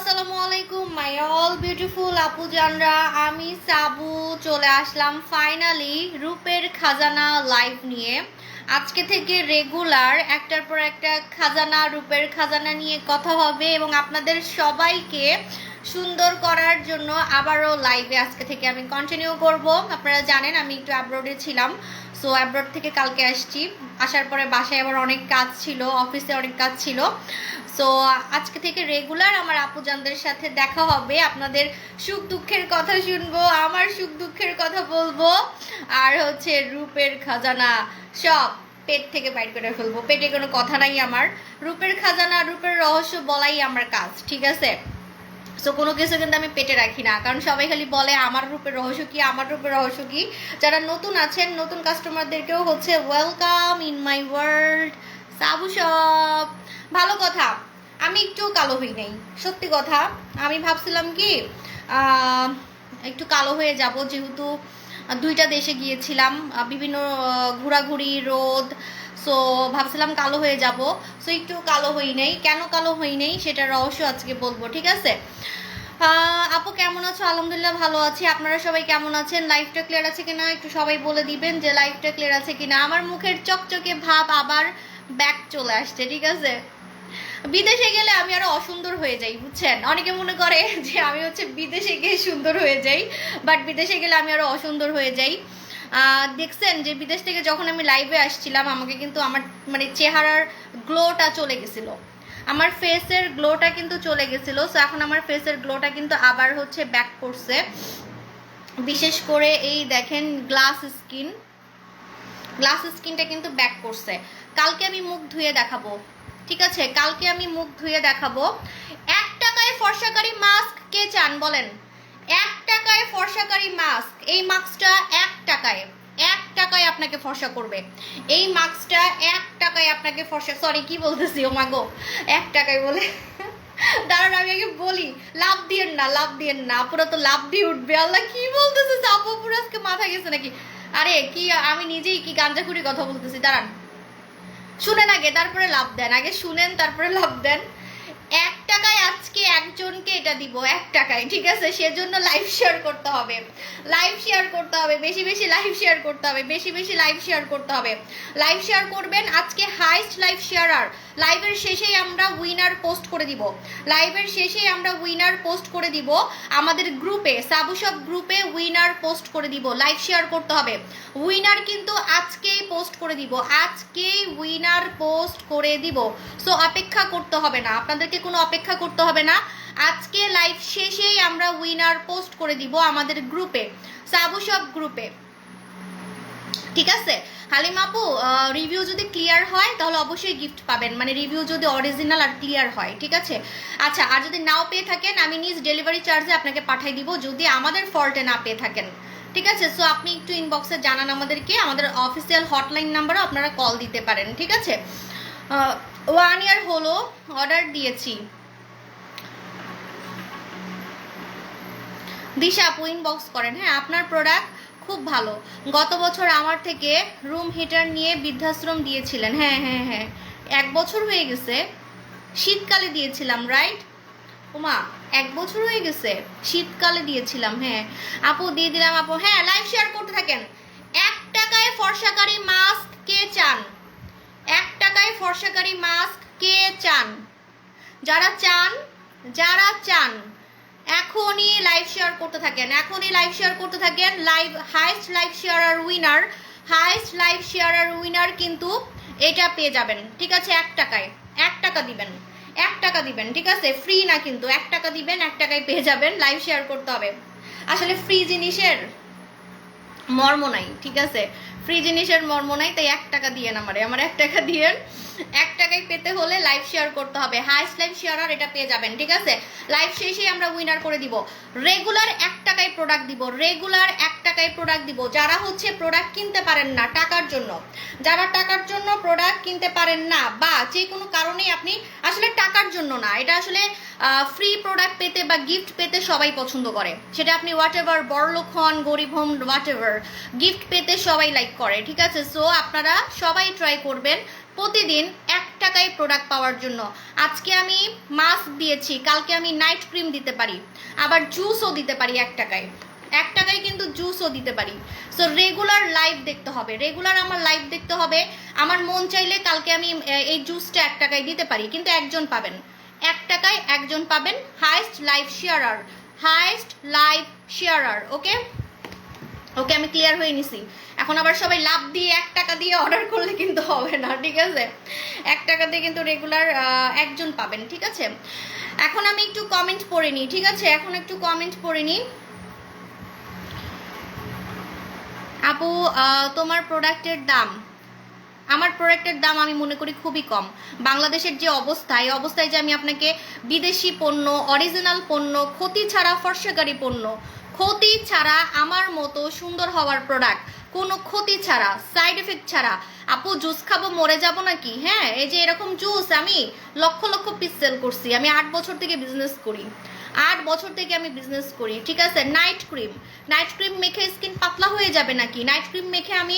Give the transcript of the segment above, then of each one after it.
আসসালামু আলাইকুম my all beautiful আপু জানরা, আমি সাবু চলে আসলাম ফাইনালি রূপের খাজানা লাইভ নিয়ে। আজকে থেকে রেগুলার একটার পর একটা খাজানা, রূপের খাজানা নিয়ে কথা হবে এবং আপনাদের সবাইকে সুন্দর করার জন্য আবারও লাইভে আজকে থেকে আমি কন্টিনিউ করব। আপনারা জানেন আমি একটু অ্যাব্রোডে ছিলাম, সো অ্যাব্রোড থেকে কালকে আসছি। আসার পরে বাসায় আবার অনেক কাজ ছিল, অফিসে অনেক কাজ ছিল। সো আজকে থেকে রেগুলার আমার আপুজানদের সাথে দেখা হবে, আপনাদের সুখ দুঃখের কথা শুনবো, আমার সুখ দুঃখের কথা বলবো, আর হচ্ছে রূপের খাজানা সব পেট থেকে বাইর করে ফেলবো। পেটে কোনো কথা নাই আমার, রূপের খাজানা রূপের রহস্য বলাই আমার কাজ, ঠিক আছে? সো কোনো কিছু কিন্তু আমি পেটে রাখি না, কারণ সবাই খালি বলে আমার রূপের রহস্য কি, আমার রূপের রহস্য কি। যারা নতুন আছেন, নতুন কাস্টমারদেরকেও হচ্ছে ওয়েলকাম ইন মাই ওয়ার্ল্ড সাবু শপ। ভালো কথা, আমি একটু কালো হই নাই, সত্যি কথা। আমি ভাবছিলাম কি একটু কালো হয়ে যাব, যেহেতু দুইটা দেশে গিয়েছিলাম, বিভিন্ন ঘোরাঘুরি, রোদ, সো ভাবছিলাম কালো হয়ে যাব। সো একটু কালো হই নাই, কেন কালো হই নাই সেটা রহস্য আজকে বলবো, ঠিক আছে? আপু কেমন আছো? আলহামদুলিল্লাহ ভালো আছি। আপনারা সবাই কেমন আছেন? লাইফটা ক্লিয়ার আছে কিনা একটু সবাই বলে দিবেন যে লাইফটা ক্লিয়ার আছে কিনা। আমার মুখের চকচকে ভাব আবার ব্যাক চলে আসছে, ঠিক আছে? বিদেশে গেলে আমি আরো অসুন্দর হয়ে যাই, বুঝছেন? অনেকে মনে করে যে আমি হচ্ছে বিদেশে গিয়ে সুন্দর হয়ে যাই, বাট বিদেশে গেলে আমি আরো অসুন্দর হয়ে যাই। দেখছেন যে বিদেশ থেকে যখন আমি লাইভে আসছিলাম, আমাকে কিন্তু আমার মানে চেহারার গ্লোটা চলে গেছিল, আমার ফেসের গ্লোটা কিন্তু চলে গেছিল। সো এখন আমার ফেসের গ্লোটা কিন্তু আবার হচ্ছে ব্যাক করছে। বিশেষ করে এই দেখেন গ্লাস স্কিনটা কিন্তু ব্যাক করছে। কালকে আমি মুখ ধুয়ে দেখাবো, ঠিক আছে? কালকে আমি মুখ ধুয়ে দেখাবো। 1 টাকায় ফর্সাকারী মাস্ক কে চান বলেন? 1 টাকায় ফর্সাকারী মাস্ক, এই মাস্কটা 1 টাকায় আপনাকে ফর্সা করবে। এই মাস্কটা 1 টাকায় আপনাকে ফর্সা, সরি কি বলতেছি, ও মাগো 1 টাকায় বলে দাঁড়ান আমি আগে বলি। লাভ দিয়েন না পুরো তো লাভ দিয়ে উঠবে। আল্লাহ কি বলতেছে, আপু পুরো আজকে মাথা গেছে নাকি? আরে কি আমি নিজেই কি গাঞ্জাখুরি কথা বলতেছি, দাঁড়ান শুনেন আগে তারপরে লাভ দেন, আগে শুনেন তারপরে লাভ দেন। 1 টাকায় আজকে একজনকে এটা দিব, 1 টাকায়, ঠিক আছে? সেজন্য লাইভ শেয়ার করতে হবে, লাইভ শেয়ার করতে হবে, বেশি বেশি লাইভ শেয়ার করতে হবে, বেশি বেশি লাইভ শেয়ার করতে হবে। লাইভ শেয়ার করবেন আজকে, হাইস্ট লাইভ শেয়ারার। লাইভের শেষেই আমরা উইনার পোস্ট করে দিব, লাইভের শেষেই আমরা উইনার পোস্ট করে দিব আমাদের গ্রুপে, সাবু শপ গ্রুপে উইনার পোস্ট করে দিব। লাইভ শেয়ার করতে হবে, উইনার কিন্তু আজকেই পোস্ট করে দিব, আজকেই উইনার পোস্ট করে দিব। সো অপেক্ষা করতে হবে না, আপনাদেরকে কোনো অপেক্ষা করতে হবে না। আজকে লাইভ শেষেই আমরা উইনার পোস্ট করে দিব আমাদের গ্রুপে, সাবু শপ গ্রুপে, ঠিক আছে? হালিম আপু রিভিউ যদি ক্লিয়ার হয় তাহলে অবশ্যই গিফট পাবেন, মানে রিভিউ যদি অরিজিনাল আর ক্লিয়ার হয়, ঠিক আছে? আচ্ছা, আর যদি নাও পেয়ে থাকেন আমি নিজ ডেলিভারি চার্জে আপনাকে পাঠিয়ে দিব, যদি আমাদের ফল্টে না পেয়ে থাকেন, ঠিক আছে? সো আপনি একটু ইনবক্সে জানান আমাদেরকে, আমাদের অফিসিয়াল হটলাইন নাম্বারও আপনারা কল দিতে পারেন, ঠিক আছে? 1 ইয়ার হলো অর্ডার দিয়েছি। দিশা আপু ইনবক্স করেন। হ্যাঁ, আপনার প্রোডাক্ট খুব ভালো। গত বছর আমার থেকে রুম হিটার নিয়ে বৃদ্ধাশ্রম দিয়েছিলেন। হ্যাঁ হ্যাঁ হ্যাঁ, 1 বছর হয়ে গেছে, শীতকালে দিয়েছিলাম, রাইট? ওমা 1 বছর হয়ে গেছে, শীতকালে দিয়েছিলাম। হ্যাঁ আপু দিয়ে দিলাম আপু। হ্যাঁ লাইভ শেয়ার করতে থাকেন। 1 টাকায় ফর্সাকারী মাস্ক কে চান? 1 টাকায় ফর্সাকারী মাস্ক কে চান? যারা চান এখনই লাইভ শেয়ার করতে থাকেন, এখনই লাইভ শেয়ার করতে থাকেন। Live highest live শেয়ারার winner, highest live শেয়ারার winner কিন্তু এটা পেয়ে যাবেন, ঠিক আছে? 1 টাকায়, 1 টাকা দিবেন, 1 টাকা দিবেন, ঠিক আছে? ফ্রি না কিন্তু, 1 টাকা দিবেন, 1 টাকায় পেয়ে যাবেন। লাইভ শেয়ার করতে হবে, আসলে ফ্রি জিনিসের মর্ম নাই, ঠিক আছে? ফ্রি জিনিসের মর্ম নাই, তাই 1 টাকা দিয়েন, আমার 1 টাকা দিয়েন। 1 টাকায় পেতে হলে লাইভ শেয়ার করতে হবে, হাইস্ট লাইভ শেয়ারার এটা পেয়ে যাবেন, ঠিক আছে? লাইভ শেষে আমরা উইনার করে দিব। রেগুলার 1 টাকায় প্রোডাক্ট দিব, রেগুলার 1 টাকায় প্রোডাক্ট দিব। যারা হচ্ছে প্রোডাক্ট কিনতে পারেন না টাকার জন্য, যারা টাকার জন্য প্রোডাক্ট কিনতে পারেন না, বা যে কোনো কারণেই আপনি, আসলে টাকার জন্য না, এটা আসলে ফ্রি প্রোডাক্ট পেতে বা গিফট পেতে সবাই পছন্দ করে, সেটা আপনি হোয়াট এভার বড়লোক হন গরিব হন হোয়াট এভার, গিফট পেতে সবাই লাইক করে, ঠিক আছে? সো আপনারা সবাই ট্রাই করবেন প্রতিদিন 1 টাকায় প্রোডাক্ট পাওয়ার জন্য। আজকে আমি মাস্ক দিয়েছি, কালকে আমি নাইট ক্রিম দিতে পারি, আবার জুসও দিতে পারি 1 টাকায়। 1 টাকায় কিন্তু জুসও দিতে পারি। সো রেগুলার লাইভ দেখতে হবে, রেগুলার আমার লাইভ দেখতে হবে। আমার মন চাইলে কালকে আমি এই জুসটা 1 টাকায় দিতে পারি, কিন্তু একজন পাবেন, 1 টাকায় একজন পাবেন, হাইস্ট লাইভ শেয়ারার, হাইস্ট লাইভ শেয়ারার। ওকে ওকে, আমি ক্লিয়ার হয়ে নিছি। এখন আবার সবাই লাভ দিয়ে 1 টাকা দিয়ে অর্ডার করলে কিন্তু হবে না, ঠিক আছে? 1 টাকা দিয়ে কিন্তু রেগুলার একজন পাবেন, ঠিক আছে? এখন আমি একটু কমেন্ট পড়ে নিই, ঠিক আছে? এখন একটু কমেন্ট পড়ে নিই। আপু তোমার প্রোডাক্টের দাম, আমার প্রোডাক্টের দাম আমি মনে করি খুবই কম। বাংলাদেশের যে অবস্থা, এই অবস্থায় যে আমি আপনাকে বিদেশি পণ্য, অরিজিনাল পণ্য, ক্ষতি ছাড়া ফর্সাকারী পণ্য, ক্ষতি ছাড়া আমার মতো সুন্দর হওয়ার প্রোডাক্ট, কোনো ক্ষতি ছাড়া, সাইড এফেক্ট ছাড়া। আপু জুস খাবো মরে যাব নাকি? হ্যাঁ, এই যে এরকম জুস আমি লক্ষ লক্ষ পিস সেল করছি। আমি 8 বছর থেকে বিজনেস করি, 8 বছর থেকে আমি বিজনেস করি, ঠিক আছে? নাইট ক্রিম, নাইট ক্রিম মেখে স্কিন পাতলা হয়ে যাবে নাকি? নাইট ক্রিম মেখে আমি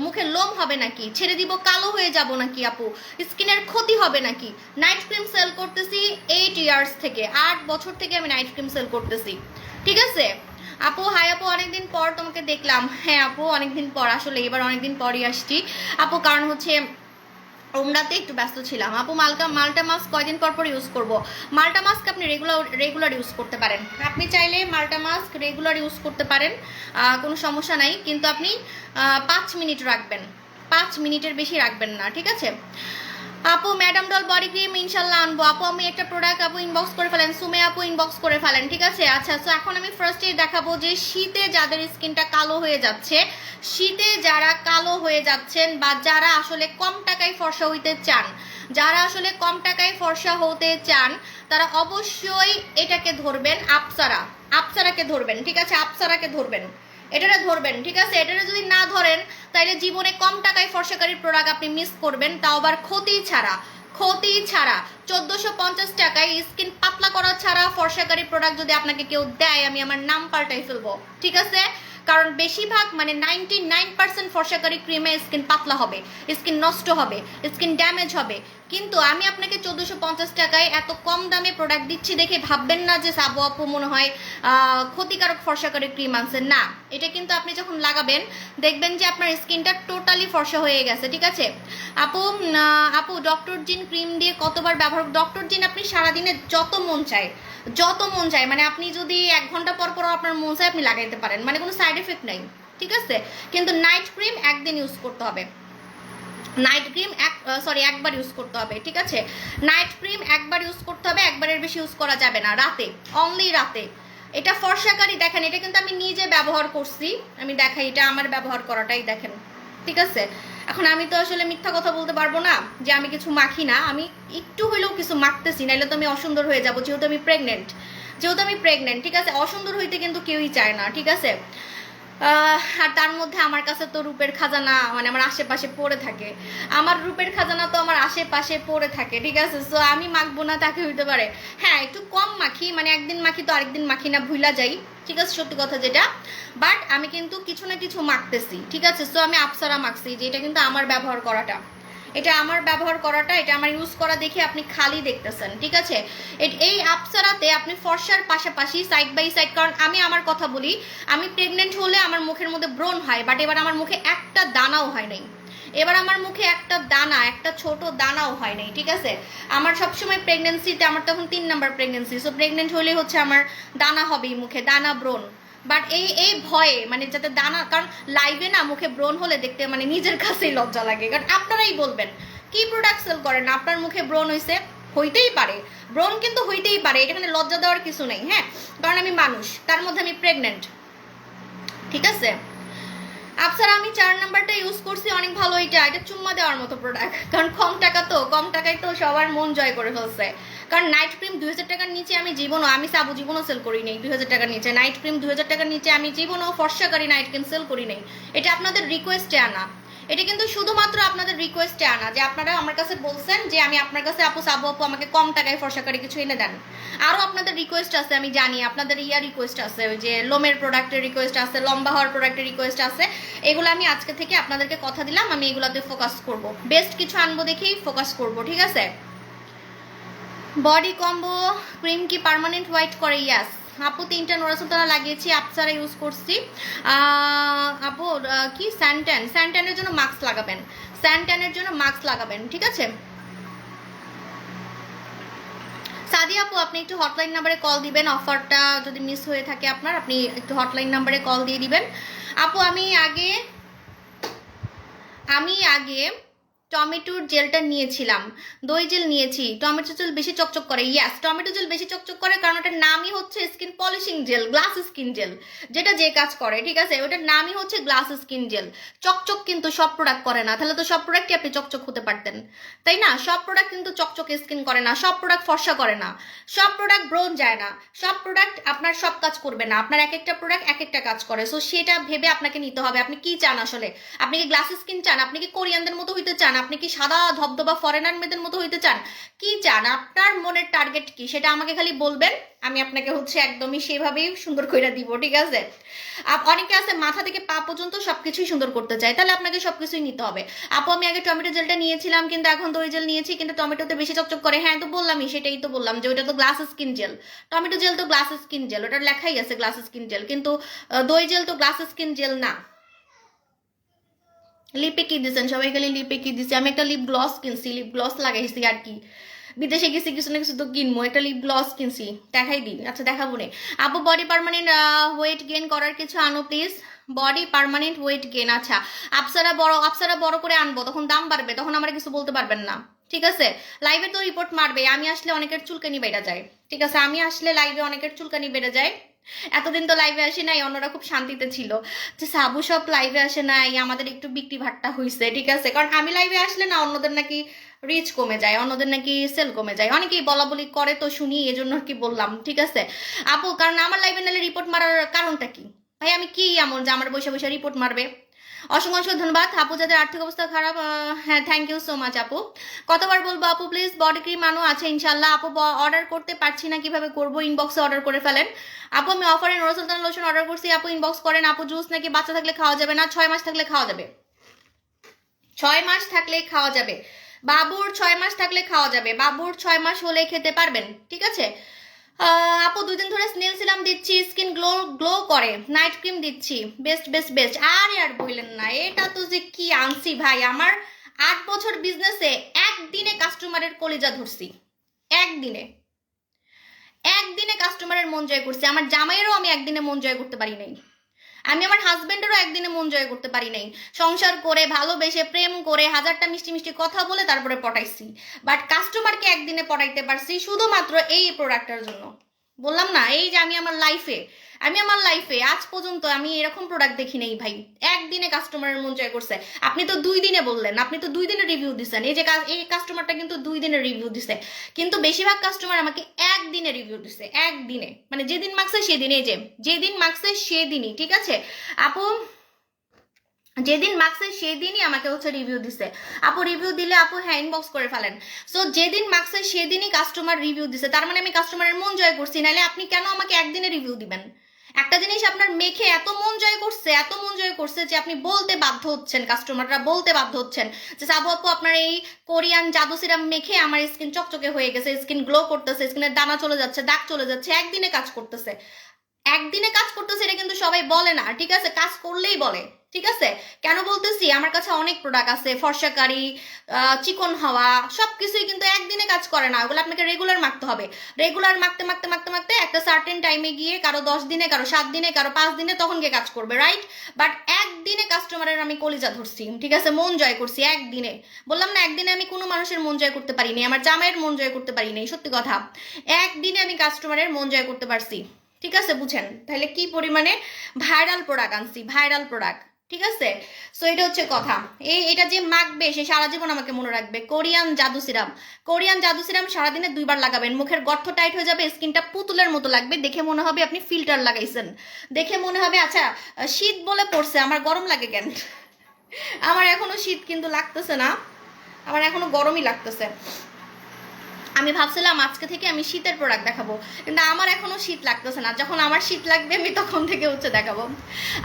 মুখে লোম হবে নাকি? ছেড়ে দিব কালো হয়ে যাব নাকি? আপু স্কিনের ক্ষতি হবে নাকি? নাইট ক্রিম সেল করতেছি 8 ইয়ার্স থেকে, 8 বছর থেকে আমি নাইট ক্রিম সেল করতেছি, ঠিক আছে? আপু হাই আপু, অনেকদিন পর তোমাকে দেখলাম। হ্যাঁ আপু, অনেকদিন পর, আসলে এবার অনেকদিন পরই আসছি আপু, কারণ হচ্ছে ওমরাতে একটু ব্যস্ত ছিলাম। আপু মাল্টা মাস্ক কয়দিন পর পর ইউজ করব? মাল্টা মাস্ক আপনি রেগুলার ইউজ করতে পারেন, আপনি চাইলে মাল্টা মাস্ক রেগুলার ইউজ করতে পারেন, কোনো সমস্যা নাই, কিন্তু আপনি 5 মিনিট রাখবেন, 5 মিনিটের বেশি রাখবেন না, ঠিক আছে? আপু ম্যাডাম ডল বডি ক্রিম ইনশাল্লাহ আনবো। আপু আমি একটা প্রোডাক্ট আপু ইনবক্স করে ফেলেন, সুমে আপু ইনবক্স করে ফেলেন, ঠিক আছে? আচ্ছা, তো এখন আমি ফার্স্টে দেখাবো যে শীতে যাদের স্কিনটা কালো হয়ে যাচ্ছে, শীতে যারা কালো হয়ে যাচ্ছেন, বা যারা আসলে কম টাকায় ফর্সা হইতে চান, যারা আসলে কম টাকায় ফর্সা হতে চান, তারা অবশ্যই এটাকে ধরবেন, আপসারাকে ধরবেন, ঠিক আছে? আপসারাকে ধরবেন, এটারে ধরবেন, ঠিক আছে? এটারে যদি না ধরেন তাইলে জীবনে কম টাকায় ফর্সাকারী প্রোডাক্ট আপনি মিস করবেন, তাও আবার ক্ষতি ছাড়া, ক্ষতি ছাড়া। 1450 টাকায় স্কিন পাতলা করা ছাড়া ফর্সাকারী প্রোডাক্ট যদি আপনাকে কেউ দেয়, আমি আমার নাম পাল্টাই ফেলবো, ঠিক আছে? কারণ বেশিরভাগ মানে 99% ফর্সাকারী ক্রিমে স্কিন পাতলা হবে, স্কিন নষ্ট হবে, স্কিন ড্যামেজ হবে। কিন্তু আমি আপনাকে 1450 টাকায় এত কম দামে প্রোডাক্ট দিচ্ছি দেখে ভাববেন না যে সাবু আপু মনে হয় ক্ষতিকারক ফর্সাকারী ক্রিম আনছে, না। এটা কিন্তু আপনি যখন লাগাবেন দেখবেন যে আপনার স্কিনটা টোটালি ফর্সা হয়ে গেছে, ঠিক আছে? আপু ডক্টর জিন ক্রিম দিয়ে কতবার ব্যবহার? ডক্টর জিন আপনি সারাদিনে যত মন চায়, মানে আপনি যদি 1 ঘন্টা পর পর আপনার মন চায় আপনি লাগাইতে পারেন, মানে কোনো সাইড এফেক্ট নাই, ঠিক আছে? কিন্তু নাইট ক্রিম একদিন ইউজ করতে হবে, নাইট ক্রিম একবার ইউজ করতে হবে, ঠিক আছে? নাইট ক্রিম একবার ইউজ করতে হবে, একবারের বেশি ইউজ করা যাবে না, রাতে, অনলি রাতে। এটা ফর্সাকারী, দেখেন এটা কিন্তু আমি নিজে ব্যবহার করছি, আমি দেখাই, এটা আমার ব্যবহার করাটাই দেখেন, ঠিক আছে? এখন আমি তো আসলে মিথ্যা কথা বলতে পারবো না যে আমি কিছু মাখি না, আমি একটু হইলেও কিছু মাখতেছি, নাইলে তো আমি অসুন্দর হয়ে যাবো, যেহেতু আমি প্রেগনেন্ট, ঠিক আছে? অসুন্দর হইতে কিন্তু কেউই চায় না, ঠিক আছে? আর তার মধ্যে আমার কাছে তো রূপের খাজানা মানে আমার আশেপাশে পড়ে থাকে, আমার রূপের খাজানা তো আমার আশেপাশে পড়ে থাকে, ঠিক আছে? সো আমি মাখবো না তাকে হইতে পারে? হ্যাঁ, একটু কম মাখি, মানে একদিন মাখি তো আরেকদিন মাখি না, ভুলা যাই, ঠিক আছে? সত্যি কথা যেটা, বাট আমি কিন্তু কিছু না কিছু মাখতেছি, ঠিক আছে? সো আমি আপসারা মাখছি, যে এটা কিন্তু আমার ব্যবহার করাটা, এটা আমার ব্যবহার করাটা, এটা আমার ইউজ করা দেখে আপনি খালি দেখতেছেন, ঠিক আছে? এই আপসারাতে আপনি ফর্সার পাশাপাশি সাইড বাই সাইড, কারণ আমি আমার কথা বলি, আমি প্রেগনেন্ট হলে আমার মুখের মধ্যে ব্রণ হয়, বাট এবার আমার মুখে একটা দানাও হয় নাই, এবার আমার মুখে একটা ছোট দানাও হয় নাই, ঠিক আছে? আমার সবসময় প্রেগনেন্সিতে, আমার তখন 3 নাম্বার প্রেগনেন্সি, সো প্রেগনেন্ট হলে হচ্ছে আমার দানা হবেই মুখে, দানা ব্রণ। বাট এই ভয়ে, মানে যাতে দানা, কারণ লাইভে না মুখে ব্রণ হলে দেখতে মানে নিজের কাছেই লজ্জা লাগে, কারণ আপনারাই বলবেন কি প্রোডাক্ট সেল করেন, আপনার মুখে ব্রণ হয়েছে, হইতেই পারে ব্রণ, কিন্তু হইতেই পারে, এখানে লজ্জা দেওয়ার কিছু নেই, হ্যাঁ? কারণ আমি মানুষ, তার মধ্যে আমি প্রেগনেন্ট, ঠিক আছে? আপসারা আমি 4 নাম্বারটা ইউজ করছি, অনেক ভালো। এটা চুম্মা দেওয়ার মতো প্রোডাক্ট, কারণ কম টাকায় তো সবার মন জয় করে ফেলছে। কারণ নাইট ক্রিম 2000 টাকার নিচে আমি আমি সাবু জীবনও সেল করি নাই 2000 টাকার নিচে। নাইট ক্রিম 2000 টাকার নিচে আমি জীবনও ফর্সাকারী নাইট ক্রিম সেল করি নাই। এটা আপনাদের রিকোয়েস্টে আনা, এটা কিন্তু শুধুমাত্র আপনাদের রিকোয়েস্টে আনা, যে আপনারা আমার কাছে বলছেন যে আমি আপনার কাছে আপু সাবু আপু আমাকে কম টাকায় ফর্সাকারি কিছু এনে দেন। আরও আপনাদের রিকোয়েস্ট আছে, আমি জানি আপনাদের রিকোয়েস্ট আছে, ওই যে লোমের প্রোডাক্টের রিকোয়েস্ট আছে, লম্বা হওয়ার প্রোডাক্টের রিকোয়েস্ট আছে। এগুলো আমি আজকে থেকে আপনাদেরকে কথা দিলাম, আমি এগুলোতে ফোকাস করব, বেস্ট কিছু আনবো দেখেই ফোকাস করব, ঠিক আছে। বডি কম্বো ক্রিম কি পার্মানেন্ট হোয়াইট করে? ইয়াস আপু, 3টা নোরা সুলতানা লাগিয়েছি, আপসারা ইউজ করছি। আপু কি স্যান্ট্যানের জন্য মাস্ক লাগাবেন, স্যান্ট্যানের জন্য মাস্ক লাগাবেন, ঠিক আছে। সাদি আপু আপনি একটু হটলাইন নাম্বারে কল দিবেন, অফারটা যদি মিস হয়ে থাকে আপনার, আপনি একটু হটলাইন নাম্বারে কল দিয়ে দিবেন। আপু আমি আগে টমেটোর জেলটা নিয়েছিলাম, দই জেল নিয়েছি, টমেটো জেল বেশি চকচক করে। ইয়াস, টমেটো জেল বেশি চকচক করে কারণ ওটার নামই হচ্ছে skin polishing gel, glass skin gel, যেটা যে কাজ করে, ঠিক আছে। ওটার নামই হচ্ছে গ্লাস স্কিন জেল। চকচক কিন্তু সব প্রোডাক্ট করে না, তাহলে তো সব প্রোডাক্টই আপনি চকচক হতে পারতেন, তাই না? সব প্রোডাক্ট কিন্তু চকচক স্কিন করে না, সব প্রোডাক্ট ফর্সা করে না, সব প্রোডাক্ট ব্রোন যায় না, সব প্রোডাক্ট আপনার সব কাজ করবে না, আপনার এক একটা প্রোডাক্ট এক একটা কাজ করে। সো সেটা ভেবে আপনাকে নিতে হবে আপনি কি চান আসলে। আপনি কি গ্লাস স্কিন চান? আপনি কি কোরিয়ানদের মতো হইতে চান? আপনি কি সাদা ধবধবা ফরেনার মেয়েদের মতো হইতে চান? কি চান? আপনার মনের টার্গেট কি সেটা আমাকে খালি বলবেন, আমি আপনাকে হচ্ছে একদমই সেভাবেই সুন্দর করে দিব, ঠিক আছে। অনেকে আছে মাথা থেকে পা পর্যন্ত সবকিছুই সুন্দর করতে চায়, তাহলে আপনাকে সবকিছুই নিতে হবে। আপু আমি আগে টমেটো জেলটা নিয়েছিলাম, কিন্তু এখন দই জেল নিয়েছি, কিন্তু টমেটোতে বেশি চকচক করে। হ্যাঁ তো বললামই, সেটাই তো বললাম যে ওটা তো glass skin gel, tomato gel তো গ্লাস স্কিন জেল, ওটার লেখাই আছে গ্লাস স্কিন জেল, কিন্তু দই জেল তো গ্লাস স্কিন জেল না। লিপে কি দিচ্ছেন সবাই? খালি লিপে কি দিচ্ছে? আমি একটা লিপ গ্লস কিনছি, লিপ গ্লস লাগাইছি আর কি, বিদেশে গেছি কিছু না কিছু তো কিনবো, একটা লিপ গ্লস কিনছি, দেখাই দিন। আচ্ছা দেখাবো নে। আপু বডি পার্মানেন্ট ওয়েট গেইন করার কিছু আনো please, body permanent weight gain. আচ্ছা আপসারা বড় করে আনবো, তখন দাম বাড়বে, তখন আমার কিছু বলতে পারবেন না, ঠিক আছে। লাইভে তো রিপোর্ট মারবে, আমি আসলে অনেকের চুলকানি বেড়ে যায়, ঠিক আছে। আমি আসলে লাইভে অনেকের চুলকানি বেড়ে যায়। এতদিন তো লাইভে আসি নাই, অন্যরা খুব শান্তিতে ছিল যে সাবু সব লাইভে আসে নাই, আমাদের একটু বিক্রি ভাট্টা হয়েছে, ঠিক আছে। কারণ আমি লাইভে আসলে না অন্যদের নাকি রিচ কমে যায়, অন্যদের নাকি সেল কমে যায়, অনেকেই বলা বলি করে, তো শুনি, এজন্য কি বললাম, ঠিক আছে আপু। কারণ আমার লাইভে নালে রিপোর্ট মারার কারণটা কি ভাই? আমি কি এমন যে আমার বসে বসে রিপোর্ট মারবে? অসংখ্য অসংখ্য ধন্যবাদ আপু, যাদের আর্থিক অবস্থা খারাপ, হ্যাঁ থ্যাংক ইউ সো মাচ আপু। কতবার বলবো আপু প্লিজ বডি ক্রিম আনো? আছে ইনশাল্লাহ আপু, অর্ডার করতে পারছি না, কিভাবে করবো? ইনবক্সে অর্ডার করে ফেলেন আপু। আমি অফারে নোরা সুলতানা লোশন অর্ডার করছি আপু, ইনবক্স করেন আপু। জুস নাকি বাচ্চা থাকলে খাওয়া যাবে না? 6 মাস থাকলে খাওয়া যাবে, 6 মাস থাকলে খাওয়া যাবে, বাবুর 6 মাস থাকলে খাওয়া যাবে, বাবুর 6 মাস হলে খেতে পারবেন, ঠিক আছে। আপু 2 দিন ধরে স্নেল সিরাম দিচ্ছি, স্কিন গ্লো করে, নাইট ক্রিম দিচ্ছি, বেস্ট বেস্ট বেস্ট। আর বললেন না, এটা তো যে কি আনছি ভাই, আমার 8 বছর বিজনেসে একদিনে কাস্টমারের কলিজা ধরছি, একদিনে একদিনে কাস্টমারের মন জয় করছি। আমার জামাইয়েরও আমি একদিনে মন জয় করতে পারি নাই, আমি আমার হাজবেন্ডেরও একদিনে মন জয় করতে পারি নাই। সংসার করে, ভালোবেসে, প্রেম করে, হাজারটা মিষ্টি মিষ্টি কথা বলে তারপরে পটাইছি, বাট কাস্টমারকে একদিনে পটাইতে পারছি শুধুমাত্র এই প্রোডাক্টের জন্য। বললাম না, এই যে আমি আমার লাইফে আজ পর্যন্ত আমি এরকম প্রোডাক্ট দেখি নাই ভাই, একদিনে কাস্টমারের মন জয় করছে। আপনি তো 2 দিনে বললেন, আপনি তো 2 দিনে রিভিউ দিচ্ছেন, এই কাস্টমারটা কিন্তু 2 দিনে রিভিউ দিছে, কিন্তু বেশিরভাগ কাস্টমার আমাকে একদিনে রিভিউ দিছে, একদিনে, মানে যেদিন মাগছে সেদিনে, যেদিন মাগছে সেদিনই, ঠিক আছে আপু, যেদিন মাগছে সেদিনই আমাকে হচ্ছে রিভিউ দিছে আপু। রিভিউ দিলে আপু হ্যাঁ ইনবক্স করে ফেলেন। সো যেদিন মাগছে সেদিনই কাস্টমার রিভিউ দিছে, তার মানে আমি কাস্টমারের মন জয় করছি, নাহলে আপনি কেন আমাকে একদিনে রিভিউ দিবেন? একটা জিনিস আপনার মেখে এত মন জয় করছে যে আপনি বলতে বাধ্য হচ্ছেন, কাস্টমাররা বলতে বাধ্য হচ্ছেন যে সাবু আপু আপনার এই কোরিয়ান জাদু সিরাম মেখে আমার স্কিন চকচকে হয়ে গেছে, স্কিন গ্লো করতেছে, স্কিনের দানা চলে যাচ্ছে, দাগ চলে যাচ্ছে, একদিনে কাজ করতেছে। এটা কিন্তু সবাই বলে না, ঠিক আছে, কাজ করলেই বলে, ঠিক আছে। কেন বলতেছি? আমার কাছে অনেক প্রোডাক্ট আছে, ফর্সাকারি, চিকন হওয়া, সবকিছুই কিন্তু একদিনে কাজ করে না, ওগুলো আপনাকে রেগুলার মাখতে হবে। রেগুলার মাখতে মাখতে মাখতে মাখতে একটা সার্টেন টাইমে গিয়ে, কারো 10 দিনে, কারো 7 দিনে, কারো 5 দিনে, তখন গিয়ে কাজ করবে, রাইট। বাট একদিনে কাস্টমারের আমি কলিজা ধরছি, ঠিক আছে, মন জয় করছি একদিনে। বললাম না, একদিনে আমি কোনো মানুষের মন জয় করতে পারিনি, আমার জামাইয়ের মন জয় করতে পারিনি, সত্যি কথা। একদিনে আমি কাস্টমারের মন জয় করতে পারছি, ঠিক আছে, বুঝেন তাহলে কি পরিমাণে ভাইরাল প্রোডাক্ট আনছি, ভাইরাল প্রোডাক্ট, ঠিক আছে। সো এটা হচ্ছে কথা। এটা যে মাখবে সে সারা জীবন আমাকে মনে রাখবে। কোরিয়ান জাদু সিরাম সারাদিনে 2 বার লাগাবেন, মুখের গর্ত টাইট হয়ে যাবে, স্কিনটা পুতুলের মতো লাগবে, দেখে মনে হবে আপনি ফিল্টার লাগাইছেন, দেখে মনে হবে আচ্ছা শীত বলে পড়ছে, আমার গরম লাগে কেন? আমার এখনো শীত কিন্তু লাগতেছে না, আমার এখনো গরমই লাগতেছে। আমি ভাবছিলাম আজকে থেকে আমি শীতের প্রোডাক্ট দেখাবো, কিন্তু আমার এখনো শীত লাগতেছে না। যখন আমার শীত লাগবে আমি তখন থেকে হচ্ছে দেখাবো।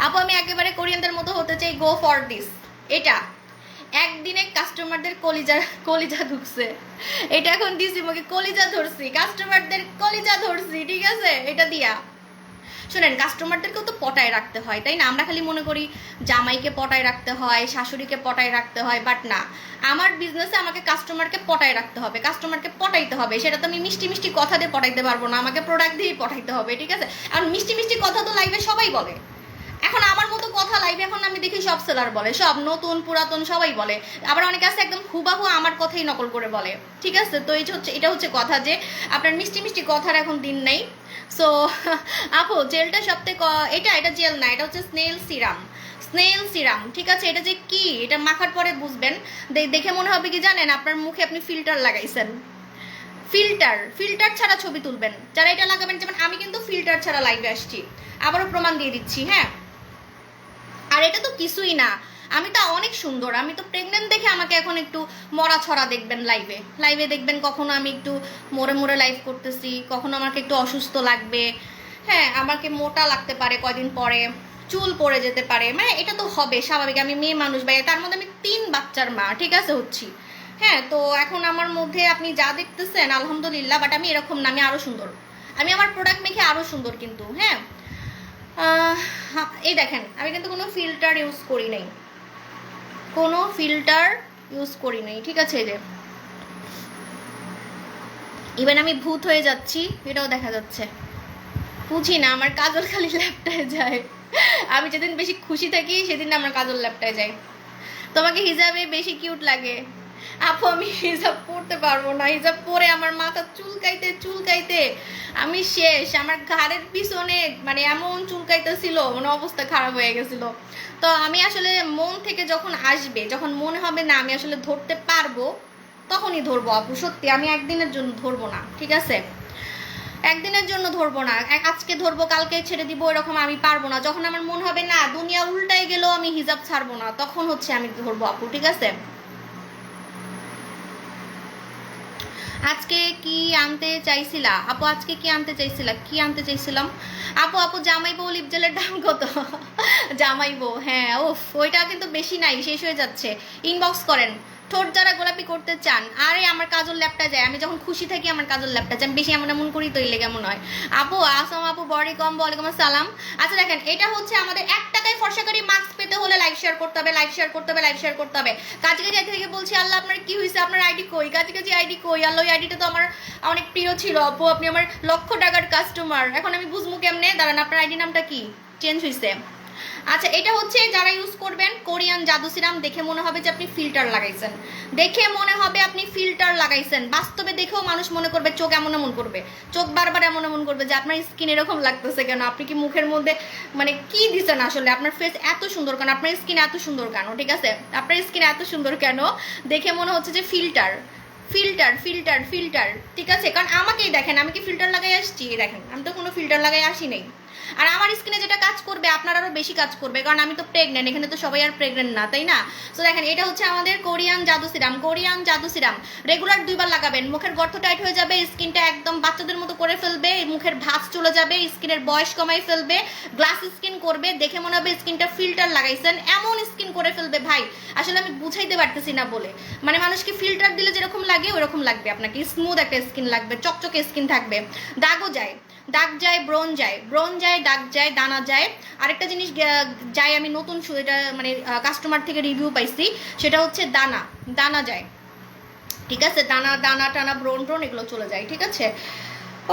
আপু আমি একেবারে কোরিয়ানদের মতো হতে চাই, গো ফর দিস। এটা একদিনে কাস্টমারদের কলিজা কলিজা ঢুকছে, এটা এখন দিছি মুখে, কলিজা ধরছি, কাস্টমারদের কলিজা ধরছি, ঠিক আছে? এটা দিয়া শোনেন, কাস্টমারদেরকেও তো পটায় রাখতে হয়, তাই না? আমরা খালি মনে করি জামাইকে পটায় রাখতে হয়, শাশুড়িকে পটায় রাখতে হয়, বাট না, আমার বিজনেসে আমাকে কাস্টমারকে পটায় রাখতে হবে, কাস্টমারকে পটাইতে হবে। সেটা তো আমি মিষ্টি মিষ্টি কথা দিয়ে পটাইতে পারবো না, আমাকে প্রোডাক্ট দিয়েই পটাইতে হবে, ঠিক আছে? আর মিষ্টি মিষ্টি কথা তো লাইভে সবাই বলে। এখন আমার মতো কথা লাইভে এখন আমি দেখি সব সেলার বলে, সব নতুন পুরাতন সবাই বলে। আবার অনেকে আছে একদম হুবাহু আমার কথাই নকল করে বলে, ঠিক আছে? তো এটা হচ্ছে কথা যে আপনার মিষ্টি মিষ্টি কথার এখন দিন নেই। সো আপু জেলটা সবথেকে, এটা জেল না, এটা হচ্ছে স্নেল সিরাম, স্নেল সিরাম, ঠিক আছে? এটা যে কি, এটা মাখার পরে বুঝবেন। দেখে মনে হবে কি জানেন, আপনার মুখে আপনি ফিল্টার লাগাইছেন। ফিল্টার ছাড়া ছবি তুলবেন যারা এটা লাগাবেন, যেমন আমি কিন্তু ফিল্টার ছাড়া লাইভে আসছি, আবারও প্রমাণ দিয়ে দিচ্ছি, হ্যাঁ। আর এটা তো কিছুই না, আমি তো অনেক সুন্দর, আমি তো প্রেগনেন্ট দেখে আমাকে এখন একটু মরা ছড়া দেখবেন লাইভে দেখবেন, কখনো আমি একটু মোড়ে মোড়ে লাইভ করতেছি, কখনো আমাকে একটু অসুস্থ লাগবে, হ্যাঁ, আমাকে মোটা লাগতে পারে কয়দিন পরে, চুল পড়ে যেতে পারে, মানে এটা তো হবে স্বাভাবিক, আমি মেয়ে মানুষ ভাই, তার মধ্যে আমি 3 বাচ্চার মা, ঠিক আছে, হচ্ছি, হ্যাঁ। তো এখন আমার মধ্যে আপনি যা দেখতেছেন আলহামদুলিল্লাহ, বাট আমি এরকম না, আমি আরো সুন্দর, আমি আমার প্রোডাক্ট মেখে আরো সুন্দর কিন্তু, হ্যাঁ। এই দেখেন আমি কিন্তু কোনো ফিল্টার ইউজ করি নাই, কোনো ফিল্টার ইউজ করি নাই, ঠিক আছে? এই যে ইভেন আমি ভূত হয়ে যাচ্ছি এটাও দেখা যাচ্ছে, বুঝি না, আমার কাজল খালি ল্যাপটায় যায়, আমি যেদিন বেশি খুশি থাকি সেদিন আমার কাজল ল্যাপটায় যায়। তোমাকে হিজাবে বেশি কিউট লাগে। আপু আমি হিজাব পরতে পারবো না, হিজাব পরে আমার মাথা চুলকাইতে আমি শেষ, আমার ঘাড়ের পিছনে মানে এমন চুলকাইতেছিল, মানে অবস্থা খারাপ হয়ে গেছিল। তো আমি আসলে মন থেকে যখন আসবে, যখন মনে হবে না আমি আসলে ধরতে পারবো, তখনই ধরবো আপু, সত্যি আমি একদিনের জন্য ধরবো না, ঠিক আছে? একদিনের জন্য ধরবো না, আজকে ধরবো কালকে ছেড়ে দিব, এরকম আমি পারবো না। যখন আমার মনে হবে না দুনিয়া উল্টাই গেলেও আমি হিজাব ছাড়বো না, তখন হচ্ছে আমি ধরবো আপু, ঠিক আছে? আজকে কি আনতে চাইছিলা আপু? আজকে কি আনতে চাইছিলা? কি আনতে চাইছিলাম আপু? জামাই বউ লিপ জেলের দাম কত? জামাই বউ, হ্যাঁ, ওফ ওইটা কিন্তু বেশি নাই, শেষ হয়ে যাচ্ছে। ইনবক্স করেন ঠোঁট যারা গোলাপি করতে চান। আরে আমার কাজল ল্যাপটা যায়, আমি যখন খুশি থাকি আমার কাজল ল্যাপটা যায়, আমি বেশি এমন এমন করি তো এলে কেমন হয়। আপু আসম আপু বডি কম, ওয়ালাইকুম আসসালাম। আচ্ছা দেখেন, এটা হচ্ছে আমাদের 1 টাকায় ফর্সাকারি মাস্ক পেতে হলে লাইক শেয়ার করতে হবে, লাইক শেয়ার করতে হবে, লাইক শেয়ার করতে হবে। কাজে কাজে থেকে বলছি, আল্লাহ আপনার কি হয়েছে, আপনার আইডি কই? কাজে কাজে আইডি কই? আল্লাহ ওই আইডিটা তো আমার অনেক প্রিয় ছিল আপু, আপনি আমার লক্ষ টাকার কাস্টমার, এখন আমি বুঝবো কেমনে? দাঁড়ান, আপনার আইডি নামটা কি চেঞ্জ হয়েছে? আচ্ছা এটা হচ্ছে যারা ইউজ করবেন কোরিয়ান জাদু সিরাম, দেখে মনে হবে যে আপনি ফিল্টার লাগাইছেন, দেখে মনে হবে আপনি ফিল্টার লাগাইছেন, বাস্তবে দেখেও মানুষ মনে করবে, চোখ এমন এমন করবে, চোখ বারবার এমন এমন করবে যে আপনার স্কিন এরকম লাগতেছে কেন, আপনি কি মুখের মধ্যে মানে কি দিচ্ছেন আসলে, আপনার ফেস এত সুন্দর কেন, আপনার স্কিন এত সুন্দর কেন, ঠিক আছে? আপনার স্কিন এত সুন্দর কেন, দেখে মনে হচ্ছে যে ফিল্টার ফিল্টার ফিল্টার ফিল্টার, ঠিক আছে? কারণ আমাকেই দেখেন, আমি কি ফিল্টার লাগাই আসছি? দেখেন আমি তো কোনো ফিল্টার লাগাই আসি নাই। আর আমার স্কিনে যেটা কাজ করবে আপনার আরো বেশি কাজ করবে, কারণ আমি তো প্রেগনেন্ট, এখানে তো সবাই আর প্রেগনেন্ট না, তাই না? তো দেখেন এটা হচ্ছে আমাদের কোরিয়ান জাদু সিরাম, কোরিয়ান জাদু সিরাম রেগুলার 2 বার লাগাবেন, মুখের গর্ত টাইট হয়ে যাবে, স্কিনটা একদম বাচ্চাদের মতো করে ফেলবে, মুখের ভাঁজ চলে যাবে, স্কিনের বয়স কমাই ফেলবে, গ্লাস স্কিন করবে, দেখে মনে হবে স্কিনটা ফিল্টার লাগাইছেন, এমন স্কিন করে ফেলবে ভাই, আসলে আমি বুঝাইতে পারতেছি না বলে। মানে মানুষকে ফিল্টার দিলে যেরকম লাগে ওরকম লাগবে আপনাকে, স্মুথ একটা স্কিন লাগবে, চকচকে স্কিন থাকবে, দাগও যায়, দাগ যায়, ব্রণ যায়, দাগ যায়, দানা যায়। আরেকটা জিনিস যায়, আমি নতুন এটা মানে কাস্টমার থেকে রিভিউ পাইছি, সেটা হচ্ছে দানা যায়, ঠিক আছে? দানা টানা ব্রণ এগুলো চলে যায়, ঠিক আছে?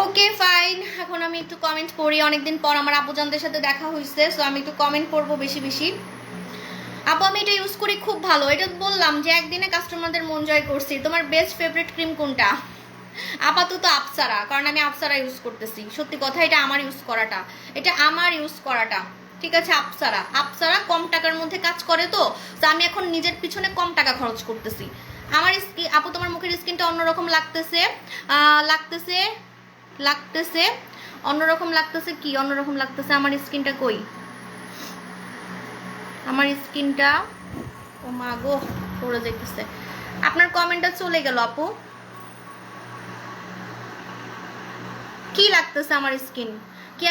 ওকে ফাইন, এখন আমি একটু কমেন্ট পড়ি, অনেকদিন পর আমার আপুজানদের সাথে দেখা হয়েছে, সো আমি একটু কমেন্ট পড়বো বেশি বেশি। আপু আমি এটা ইউজ করি, খুব ভালো, এটা বললাম যে একদিনে কাস্টমারদের মন জয় করছি। তোমার বেস্ট ফেভারিট ক্রিম কোনটা? আপাতত আপসারা, কারণ আমি আপসারা ইউজ করতেছি, সত্যি কথা, এটা আমার ইউজ করাটা, ঠিক আছে? আপসারা কম টাকার মধ্যে কাজ করে, তো আমি এখন নিজের পিছনে কম টাকা খরচ করতেছি। আমার স্কিন, আপু তোমার মুখের স্কিনটা অন্যরকম লাগতেছে, লাগতেছে অন্যরকম লাগতেছে, কি অন্যরকম লাগতেছে? আমার স্কিনটা কই? আমার স্কিনটা ও মা গো, পড়ে যাইতেছে। আপনার কমেন্টটা চলে গেল আপু। কি লাগতেছে আমার স্কিন? কি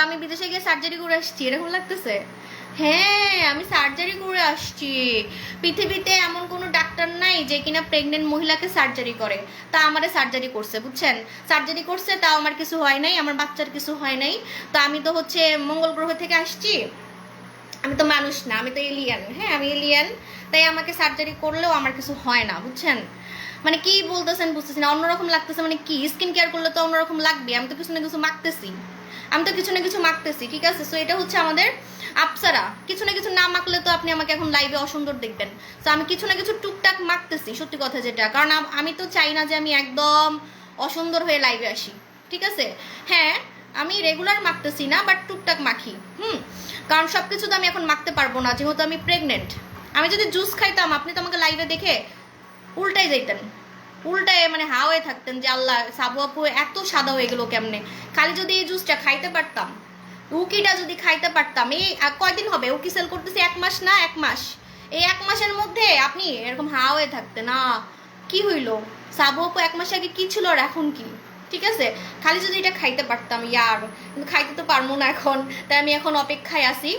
আমি বিদেশে গিয়ে সার্জারি করে আসছি এরকম লাগতেছে? হ্যাঁ, আমি সার্জারি করে আসছি। পৃথিবীতে এমন কোনো ডাক্তার নাই যে কিনা প্রেগনেন্ট মহিলাকে সার্জারি করে। তা আমারে সার্জারি করছে, বুঝছেন? সার্জারি করছে, তাও আমার কিছু হয় নাই, আমার বাচ্চার কিছু হয় নাই। তো আমি তো হচ্ছে মঙ্গল গ্রহ থেকে আসছি, আমি তো মানুষ না, আমি তো এলিয়ান। হ্যাঁ, আমি এলিয়ান, তাই আমাকে সার্জারি করলেও আমার কিছু হয় না, বুঝছেন? মানে কি বলতেছেন বুঝতেছি না, অন্যরকম লাগতেছে মানে কি? স্কিন কেয়ার করলে তো অন্যরকম লাগবে, আমি তো কিছু না কিছু মাখতেছি, ঠিক আছে? সো এটা হচ্ছে আমাদের আপসারা। কিছু না কিছু না মাখলে তো আপনি আমাকে এখন লাইভে অসুন্দর দেখবেন। তো আমি কিছু না কিছু টুকটাক মাখতেছি, সত্যি কথা যেটা, কারণ আমি তো চাই না যে আমি একদম অসুন্দর হয়ে লাইভে আসি, ঠিক আছে? হ্যাঁ, আমি রেগুলার মাখতেছি না, বাট টুকটাক মাখি। কারণ সব কিছু তো আমি এখন মাখতে পারবো না, যেহেতু আমি প্রেগনেন্ট। আমি যদি জুস খাইতাম, আপনি তো আমাকে লাইভে দেখে উল্টাই যাইতেন, উল্টায় মানে হা হয়ে থাকতেন যে আল্লাহ, সাবু আপু এত সাদা হয়ে গেল কেমনে। খালি যদি এই জুসটা খাইতে পারতাম, উকিটা যদি খাইতে পারতাম। এই কয়দিন হবে উকি সেল করতেছি? 1 মাস না, 1 মাস। এই 1 মাসের মধ্যে আপনি এরকম হা হয়ে থাকতেন না। কি হইলো? সাবু আপু 1 মাস আগে কি ছিল আর এখন কি? ঠিক আছে, খালি যদি এটা খাইতে পারতাম ইয়ার, কিন্তু খাইতে তো পারবো না এখন। তাই আমি এখন অপেক্ষায় আছি,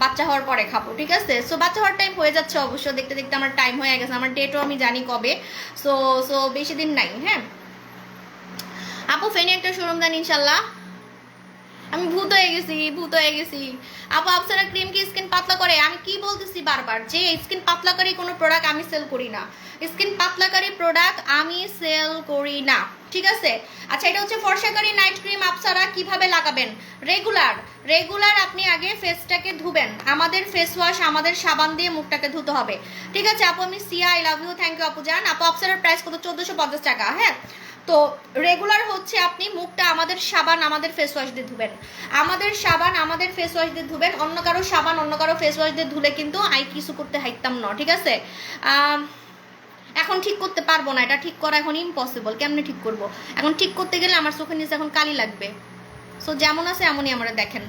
বাচ্চা হওয়ার পরে খাবো, ঠিক আছে? সো বাচ্চা হওয়ার টাইম হয়ে যাচ্ছে অবশ্য, দেখতে দেখতে আমার টাইম হয়ে গেছে, আমার ডেটও আমি জানি কবে। সো সো বেশি দিন নাই। হ্যাঁ আপু, ফেনে একটা শোরুম দেন ইনশাল্লাহ। আমি ভূত হয়ে গেছি। আপু, আপসারা ক্রিম কি স্কিন পাতলা করে? আমি কি বলতেছি বারবার যে স্কিন পাতলাকারী কোনো প্রোডাক্ট আমি সেল করি না। স্কিন পাতলাকারী প্রোডাক্ট আমি সেল করি না, ঠিক আছে? আচ্ছা, এটা হচ্ছে ফর্সাকারী নাইট ক্রিম আপসারা। কিভাবে লাগাবেন? রেগুলার আপনি আগে ফেসটাকে ধুবেন। আমাদের ফেস ওয়াশ, আমাদের সাবান দিয়ে মুখটাকে ধুতে হবে, ঠিক আছে? আপু, আমি Siya, I love you, thank you আপু জান। আপু, আপসারার প্রাইস কত? 1450 টাকা। হ্যাঁ, তো রেগুলার হচ্ছে আপনি মুখটা আমাদের সাবান, আমাদের ফেস ওয়াশ দিয়ে ধুবেন। আমাদের সাবান, আমাদের ফেস ওয়াশ দিয়ে ধুবেন। অন্য কারো সাবান, অন্য কারো ফেস ওয়াশ দিয়ে ধুলে কিন্তু আই কিছু করতে হাইতাম না, ঠিক আছে? এখন ঠিক করতে পারবো না, এটা ঠিক করা এখন ইম্পসিবল। কেমনে ঠিক করব? এখন ঠিক করতে গেলে আমার চোখের নিচে এখন কালি লাগবে। সো যেমন আছে এমনই আমরা দেখেন।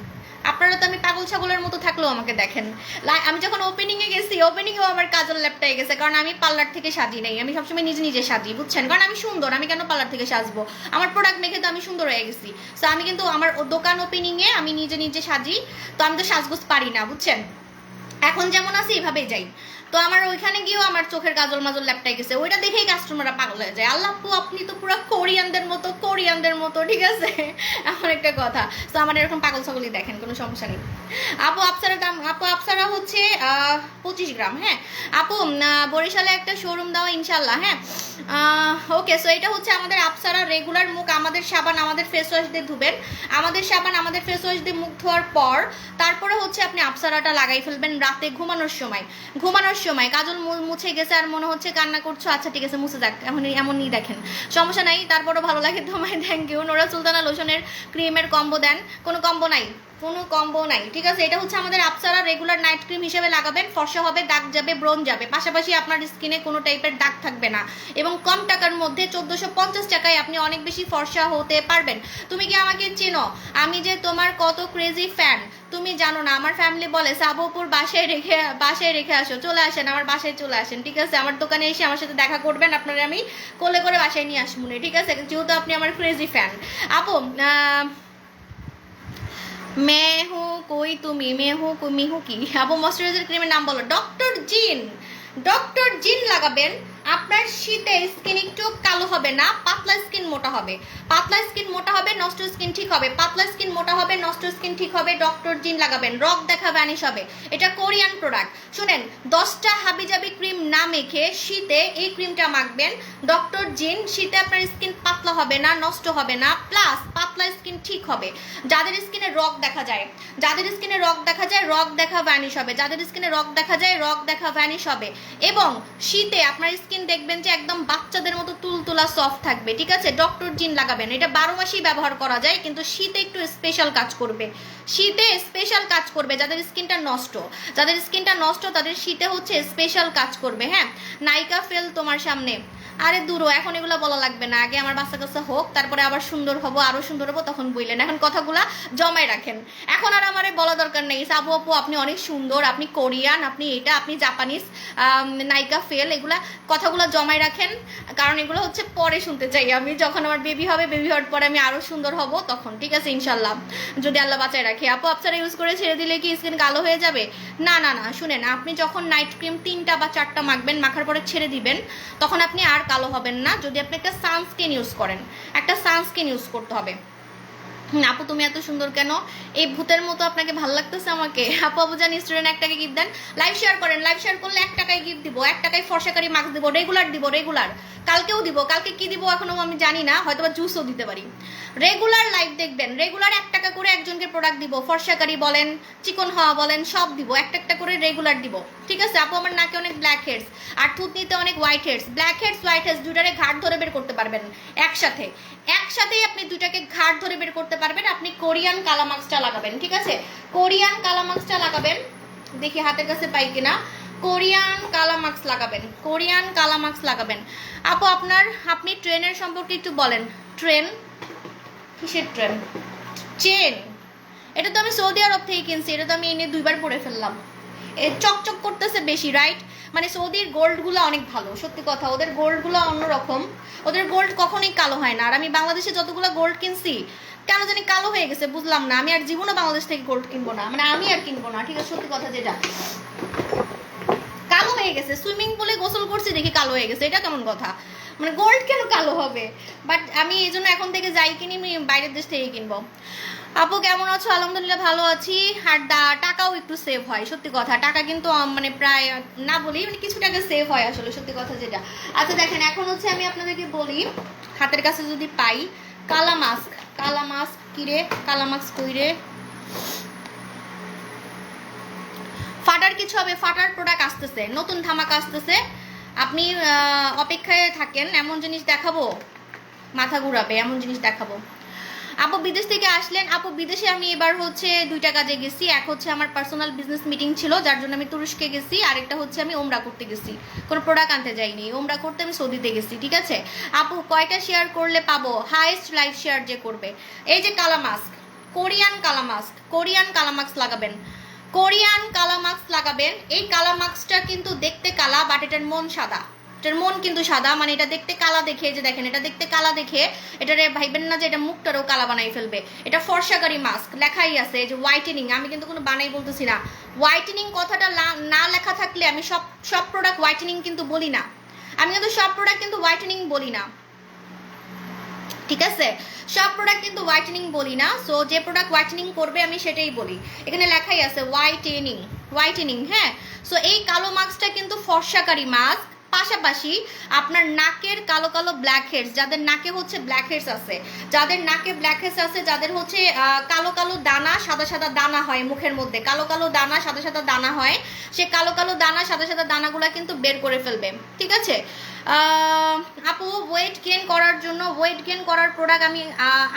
আপনারা তো আমি পাগল ছাগলের মতো থাকলেও আমাকে দেখেন। আমি যখন ওপেনিংয়ে গেছি, ওপেনিংয়েও আমার কাজল ল্যাপটাই গেছে, কারণ আমি পার্লার থেকে সাজি নাই। আমি সবসময় নিজে নিজে সাজি, বুঝছেন? কারণ আমি সুন্দর, আমি কেন পার্লার থেকে সাজবো? আমার প্রোডাক্ট মেখে তো আমি সুন্দর হয়ে গেছি। সো আমি কিন্তু আমার দোকান ওপেনিংয়ে আমি নিজে নিজে সাজি। তো আমি তো সাজগোজ পারি না, বুঝছেন? এখন যেমন আছে এইভাবেই যাই। তো আমার ওইখানে গিয়েও আমার চোখের কাজল মাজল ল্যাপটাই গেছে, ওইটা দেখেই কাস্টমাররা পাগল হয়ে যায়। আল্লাহ আপু, আপনি তো পুরো কোরিয়ানদের মতো, ঠিক আছে? এমন একটা কথা। তো আমার এরকম পাগল ছাগলই দেখেন, কোনো সমস্যা নেই। আপু, আপসারার দাম, আপু আপসারা হচ্ছে 25 গ্রাম। হ্যাঁ আপু, বরিশালে একটা শোরুম দাও ইনশাল্লাহ। হ্যাঁ, ওকে। সো এটা হচ্ছে আমাদের আপসারা রেগুলার মুখ, আমাদের সাবান, আমাদের ফেস ওয়াশ দিয়ে ধুবেন। আমাদের সাবান, আমাদের ফেস ওয়াশ দিয়ে মুখ ধোয়ার পর তারপরে হচ্ছে আপনি আপসারাটা লাগাই ফেলবেন রাতে ঘুমানোর সময়। কাজল মুছে গেছে আর মনে হচ্ছে কান্না করছো, আচ্ছা ঠিক আছে মুছে যাক, এমনই দেখেন, সমস্যা নাই। তারপরও ভালো লাগে তোমায়, থ্যাংক ইউ। নোরা সুলতানা লোশনের ক্রিমের কম্বো দেন? কোনো কম্বো নাই, ঠিক আছে? এটা হচ্ছে আমাদের আপসারা রেগুলার নাইট ক্রিম হিসেবে লাগাবেন। ফর্সা হবে, দাগ যাবে, ব্রোন যাবে, পাশাপাশি আপনার স্কিনে কোনো টাইপের দাগ থাকবে না, এবং কম টাকার মধ্যে 1450 টাকায় আপনি অনেক বেশি ফর্সা হতে পারবেন। তুমি কি আমাকে চেনো? আমি যে তোমার কত ক্রেজি ফ্যান তুমি জানো না। আমার ফ্যামিলি বলে সাবুপুর বাসায় রেখে আসো, চলে আসেন আমার বাসায়, চলে আসেন, ঠিক আছে? আমার দোকানে এসে আমার সাথে দেখা করবেন, আপনারা আমি কোলে করে বাসায় নিয়ে আসবো, ঠিক আছে? যেহেতু আপনি আমার ক্রেজি ফ্যান। আপু, মেহু কই তুমি, মিহু কি? আপু, ময়শ্চারাইজার ক্রিমের নাম বলো। ডক্টর জিন লাগাবেন। আপনার শীতে স্কিন একটু কালো হবে না, পাতলা স্কিন মোটা হবে, নষ্ট স্কিন ঠিক হবে, পাতলা স্কিন মোটা হবে, নষ্ট স্কিন ঠিক হবে। ডক্টর জিন লাগাবেন, রক দেখা ভ্যানিশ হবে। এটা কোরিয়ান প্রোডাক্ট। শুনেন, 10টা হাবিজাবি ক্রিম না মেখে শীতে এই ক্রিমটা মাখবেন, ডক্টর জিন। শীতে আপনার স্কিন পাতলা হবে না, নষ্ট হবে না, প্লাস পাতলা স্কিন ঠিক হবে। যাদের স্কিনে রক দেখা যায়, রক দেখা ভ্যানিশ হবে। যাদের স্কিনে রক দেখা যায়, রক দেখা ভ্যানিশ হবে। এবং শীতে আপনার স্কিন দেখবেন যে একদম বাচ্চাদের মতো তুলতুলা সফট থাকবে, ঠিক আছে? ডক্টর জিন লাগাবেন। এটা 12 মাসই ব্যবহার করা যায়, কিন্তু শীতে একটু স্পেশাল কাজ করবে। যাদের স্কিনটা নষ্ট তাদের শীতে হচ্ছে স্পেশাল কাজ করবে। হ্যাঁ, নায়িকা ফেল তোমার সামনে। আরে দূরও, এখন এগুলো বলা লাগবে না, আগে আমার বাচ্চা কাচ্চা হোক, তারপরে আবার সুন্দর হব, আরো সুন্দর হবো, তখন বললেন। এখন কথাগুলা জমায় রাখেন, এখন আর আমারে বলা দরকার নেই সাবু আপু আপনি অনেক সুন্দর, আপনি কোরিয়ান, আপনি এটা, আপনি জাপানিজ নায়িকা ফেল, এগুলা কথাগুলো জমায় রাখেন, কারণ এগুলো হচ্ছে পরে শুনতে চাই আমি, যখন আমার বেবি হবে, বেবি হওয়ার পরে আমি আরো সুন্দর হব তখন, ঠিক আছে ইনশাল্লাহ, যদি আল্লাহ বাঁচায় রাখে। আপু আপনারা ইউজ করে ছেড়ে দিলে কি স্কিন কালো হয়ে যাবে? না না না, শুনেন, আপনি যখন নাইট ক্রিম 3টা বা 4টা মাখবেন, মাখার পরে ছেড়ে দিবেন, তখন আপনি আর কালো হবেন না, যদি আপনি একটা সানস্ক্রিন ইউজ করেন, একটা সানস্ক্রিন ইউজ করতে হবে। আপু তুমি এত সুন্দর কেন, এই ভূতের মতো আপনাকে ভালো লাগতেছে আমাকে? আপু আপু জানি স্টুডেন্ট 1 টাকা গিফট দেন, লাইভ শেয়ার করেন, লাইভ শেয়ার করলে 1 টাকায় গিফট দিব, 1 টাকায় ফর্সাকারি মাস্ক দিব, রেগুলার দিব, রেগুলার, কালকেও দিব, কালকে কি দিব এখনো আমি জানি না, হয়তো বা জুসও দিতে পারি। রেগুলার লাইভ দেখবেন, রেগুলার 1 টাকা করে একজনকে প্রোডাক্ট দিব, ফর্সাকারি বলেন, চিকন হওয়া বলেন, সব দিব, একটা করে রেগুলার দিব, ঠিক আছে? আপু আমার নাকে অনেক ব্ল্যাক হেডস আর থুতনিতে অনেক whiteheads, blackheads whiteheads দুটারে ঘাট ধরে বের করতে পারবেন একসাথে, একসাথেই আপনি দুটাকে ঘাট ধরে বের করতে পারবেন। আপনি কোরিয়ান কালামাক্সটা লাগাবেন, ঠিক আছে? কোরিয়ান কালামাক্সটা লাগাবেন, দেখি হাতের কাছে পাই কিনা, কোরিয়ান কালামাক্স লাগাবেন, কোরিয়ান কালামাক্স লাগাবেন। আপু আপনি ট্রেনের সম্পর্কে একটু বলেন। ট্রেন? কিসের ট্রেন? চেন? এটা তো আমি সৌদি আরব থেকে কিনছি, এটা তো আমি এনে 2বার পরে ফেললাম, চকচক করতেছে বেশি, রাইট? মানে সৌদির গোল্ডগুলো অনেক ভালো, সত্যি কথা, ওদের গোল্ডগুলো অন্যরকম, ওদের গোল্ড কখনোই কালো হয় না। আর আমি বাংলাদেশে যতগুলো গোল্ড কিনছি কেন জানি কালো হয়ে গেছে, বুঝলাম না। আমি আর জীবনে বাংলাদেশ থেকে গোল্ড কিনবো না, মানে আমি আর কিনবো না, ঠিক আছে? সত্যি কথা যেটা, কালো হয়ে গেছে, সুইমিং পুলে গোসল করছি দেখি কালো হয়ে গেছে, এটা কেমন কথা? মানে গোল্ড কেন কালো হবে? বাট আমি এই জন্য এখন থেকে যাই কিনি, আমি বাইরের দেশ থেকে কিনবো। আপু কেমন আছো? আলহামদুলিল্লাহ ভালো আছি। আর টাকাও একটু সেভ হয়, সত্যি কথা, টাকা কিন্তু মানে প্রায় না বলি, মানে কিছু টাকা সেভ হয় আসলে, সত্যি কথা যেটা। আচ্ছা দেখেন, এখন হচ্ছে আমি আপনাদেরকে বলি, হাতের কাছে যদি পাই, কালা মাস্ক, কালা মাস্ক কিরে, কালা মাস্ক কইরে, ফাটার কিছু হবে, ফাটার প্রোডাক্ট আসতেছে, নতুন ধামাকা আসতেছে, আপনি অপেক্ষায় থাকেন, এমন জিনিস দেখাবো মাথা ঘুরাবে, এমন জিনিস দেখাবো। আপু বিদেশ থেকে আসলেন? আপু বিদেশে আমি এবার হচ্ছে 2টা কাজে গেছি, এক হচ্ছে আমার পার্সোনাল বিজনেস মিটিং ছিল, যার জন্য আমি তুরস্কে গেছি, আরেকটা হচ্ছে আমি ওমরা করতে গেছি, কোনো প্রোডাক্ট আনতে যাইনি, ওমরা করতে আমি সৌদিতে গেছি, ঠিক আছে? আপু কয়টা শেয়ার করলে পাবো? হাইয়েস্ট লাইভ শেয়ার যে করবে। এই যে কালা মাস্ক, কোরিয়ান কালা মাস্ক, কোরিয়ান কালা মাস্ক লাগাবেন, কোরিয়ান কালা মাস্ক লাগাবেন। এই কালা মাস্কটা কিন্তু দেখতে কালা, বাট এটার মন সাদা, এটার মন কিন্তু সাদা, মানে এটা দেখতে কালা দেখে, যে দেখেন এটা দেখতে কালা দেখে এটারে ভাইবেন না যে এটা মুখটারও কালা বানাই ফেলবে। এটা ফর্সাকারি মাস্ক, লেখাই আছে যে হোয়াইটেনিং, আমি কিন্তু কোনো বানাই বলতেছি না, হোয়াইটেনিং কথাটা না লেখা থাকলে আমি সব প্রোডাক্ট হোয়াইটেনিং কিন্তু বলি না, আমি কিন্তু সব প্রোডাক্ট কিন্তু হোয়াইটেনিং বলি না, ঠিক আছে? সব প্রোডাক্ট কিন্তু হোয়াইটেনিং বলি না, সো যে প্রোডাক্ট হোয়াইটেনিং করবে আমি সেটাই বলি, এখানে লেখাই আছে হোয়াইটেনিং, হোয়াইটেনিং, হ্যাঁ। সো এই কালো মাস্কটা কিন্তু ফর্সাকারি মাস্ক, পাশাপাশি আপনার নাকের কালো কালো ব্ল্যাক হেডস, যাদের নাকে হচ্ছে ব্ল্যাক হেডস আছে, যাদের নাকে ব্ল্যাক হেডস আছে, যাদের হচ্ছে কালো কালো দানা সাদা সাদা দানা হয় মুখের মধ্যে, কালো কালো দানা সাদা সাদা দানা হয়, সে কালো কালো দানা সাদা সাদা দানাগুলো কিন্তু বের করে ফেলবে, ঠিক আছে? আপু ওয়েট গেইন করার জন্য, ওয়েট গেইন করার প্রোডাক্ট আমি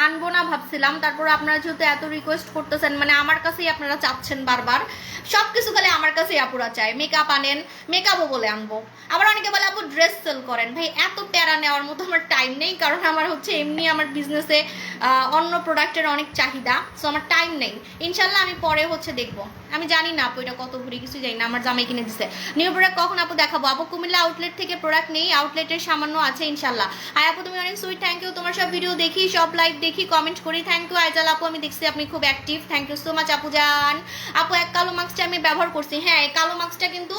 আনবো না ভাবছিলাম, তারপর আপনারা যেহেতু এত রিকোয়েস্ট করতেছেন, মানে আমার কাছেই আপনারা চাচ্ছেন বারবার, সব কিছু খালি আমার কাছেই আপুরা চায়, মেকআপ আনেন, মেকআপও বলে আনবো। আবার অনেকে বলে আপু ড্রেস সেল করেন, ভাই এত প্যারা নেওয়ার মতো আমার টাইম নেই, কারণ আমার হচ্ছে এমনি আমার বিজনেসে অন্য প্রোডাক্টের অনেক চাহিদা, সো আমার টাইম নেই। ইনশাল্লাহ আমি পরে হচ্ছে দেখবো, আমি জানি না আপু এটা কত ভরি, কিছু জানি না, আমার জামাই কিনে দিচ্ছে। নিউ প্রোডাক্ট কখন আপু দেখাবো? আপু কুমিল্লা আউটলেট থেকে প্রোডাক্ট নেই, আউটলেটের সামান্য আছে ইনশাল্লাহ। আর আপু তুমি অনেক সুইট, থ্যাংক ইউ, তোমার সব ভিডিও দেখি, সব লাইভ দেখি, কমেন্ট করি, থ্যাংক ইউ। আইজাল আপু আমি দেখছি আপনি খুব active, thank you so much আপু জান। আপু এক কালো মাস্কটা আমি ব্যবহার করছি, হ্যাঁ এই কালো মাস্কটা কিন্তু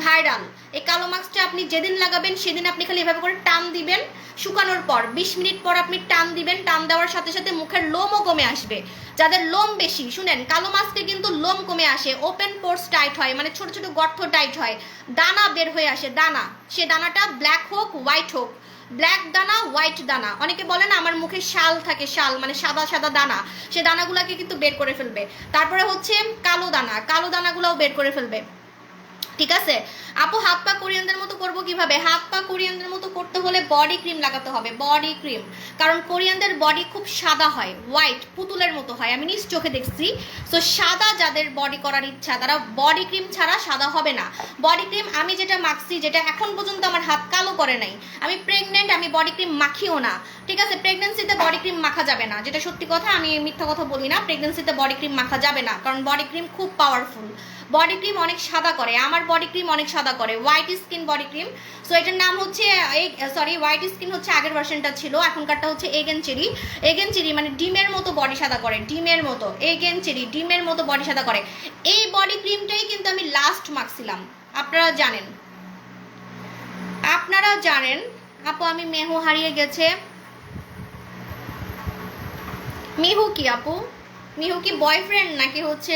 ভাইরাল, এই কালো মাস্কটা আপনি যেদিন লাগাবেন সেদিন আপনি খালি এভাবে করে টান দিবেন, শুকানোর পর 20 মিনিট পর আপনি টান দিবেন, টান দেওয়ার সাথে সাথে মুখের লোমও কমে আসবে, যাদের লোম বেশি, শুনেন কালো মাস্কে কিন্তু লোম কমে আসে, ওপেন পোর্স টাইট হয়, মানে ছোট ছোট গর্ত টাইট হয়, দানা বের হয়ে আসে, দানা, সে দানাটা ব্ল্যাক হোক হোয়াইট হোক, ব্ল্যাক দানা হোয়াইট দানা, অনেকে বলে না আমার মুখে শাল থাকে, শাল মানে সাদা সাদা দানা, সে দানাগুলোকে কিন্তু বের করে ফেলবে। তারপরে হচ্ছে কালো দানা, কালো দানাগুলোও বের করে ফেলবে, ঠিক আছে? আপু হাত পা কোরিয়ানদের মতো করবো কিভাবে? হাত পা কোরিয়ানদের মতো করতে হলে বডি ক্রিম লাগাতে হবে, বডি ক্রিম, কারণ কোরিয়ানদের বডি খুব সাদা হয়, হোয়াইট পুতুলের মতো হয়, আমি নিজ চোখে দেখছি। সো সাদা যাদের বডি করার ইচ্ছা তারা বডি ক্রিম ছাড়া সাদা হবে না। বডি ক্রিম আমি যেটা মাখছি, যেটা এখন পর্যন্ত আমার হাত কালো করে নাই। আমি প্রেগনেন্ট, আমি বডি ক্রিম মাখিও না, ঠিক আছে? প্রেগনেন্সিতে বডি ক্রিম মাখা যাবে না, যেটা সত্যি কথা, আমি মিথ্যা কথা বলি না। প্রেগনেন্সিতে বডি ক্রিম মাখা যাবে না, কারণ বডি ক্রিম খুব পাওয়ারফুল। বডি ক্রিম অনেক সাদা করে, আমার বডি ক্রিম অনেক সাদা করে, white skin body cream. So এটার নাম হচ্ছে হোয়াইট স্কিন হচ্ছে আগের ভার্সনটা ছিল, এখনকারটা হচ্ছে এগেন চেরি। এগেন চেরি মানে ডিমের মতো বডি সাদা করে, ডিমের মতো। এগেন চেরি ডিমের মতো বডি সাদা করে। এই বডি ক্রিমটাই কিন্তু আমি লাস্ট মাখছিলাম, আপনারা জানেন, আপনারা জানেন। আপু আমি মেহু হারিয়ে গেছে। মিহু কি আপু? মিহু কি বয়ফ্রেন্ড নাকি হচ্ছে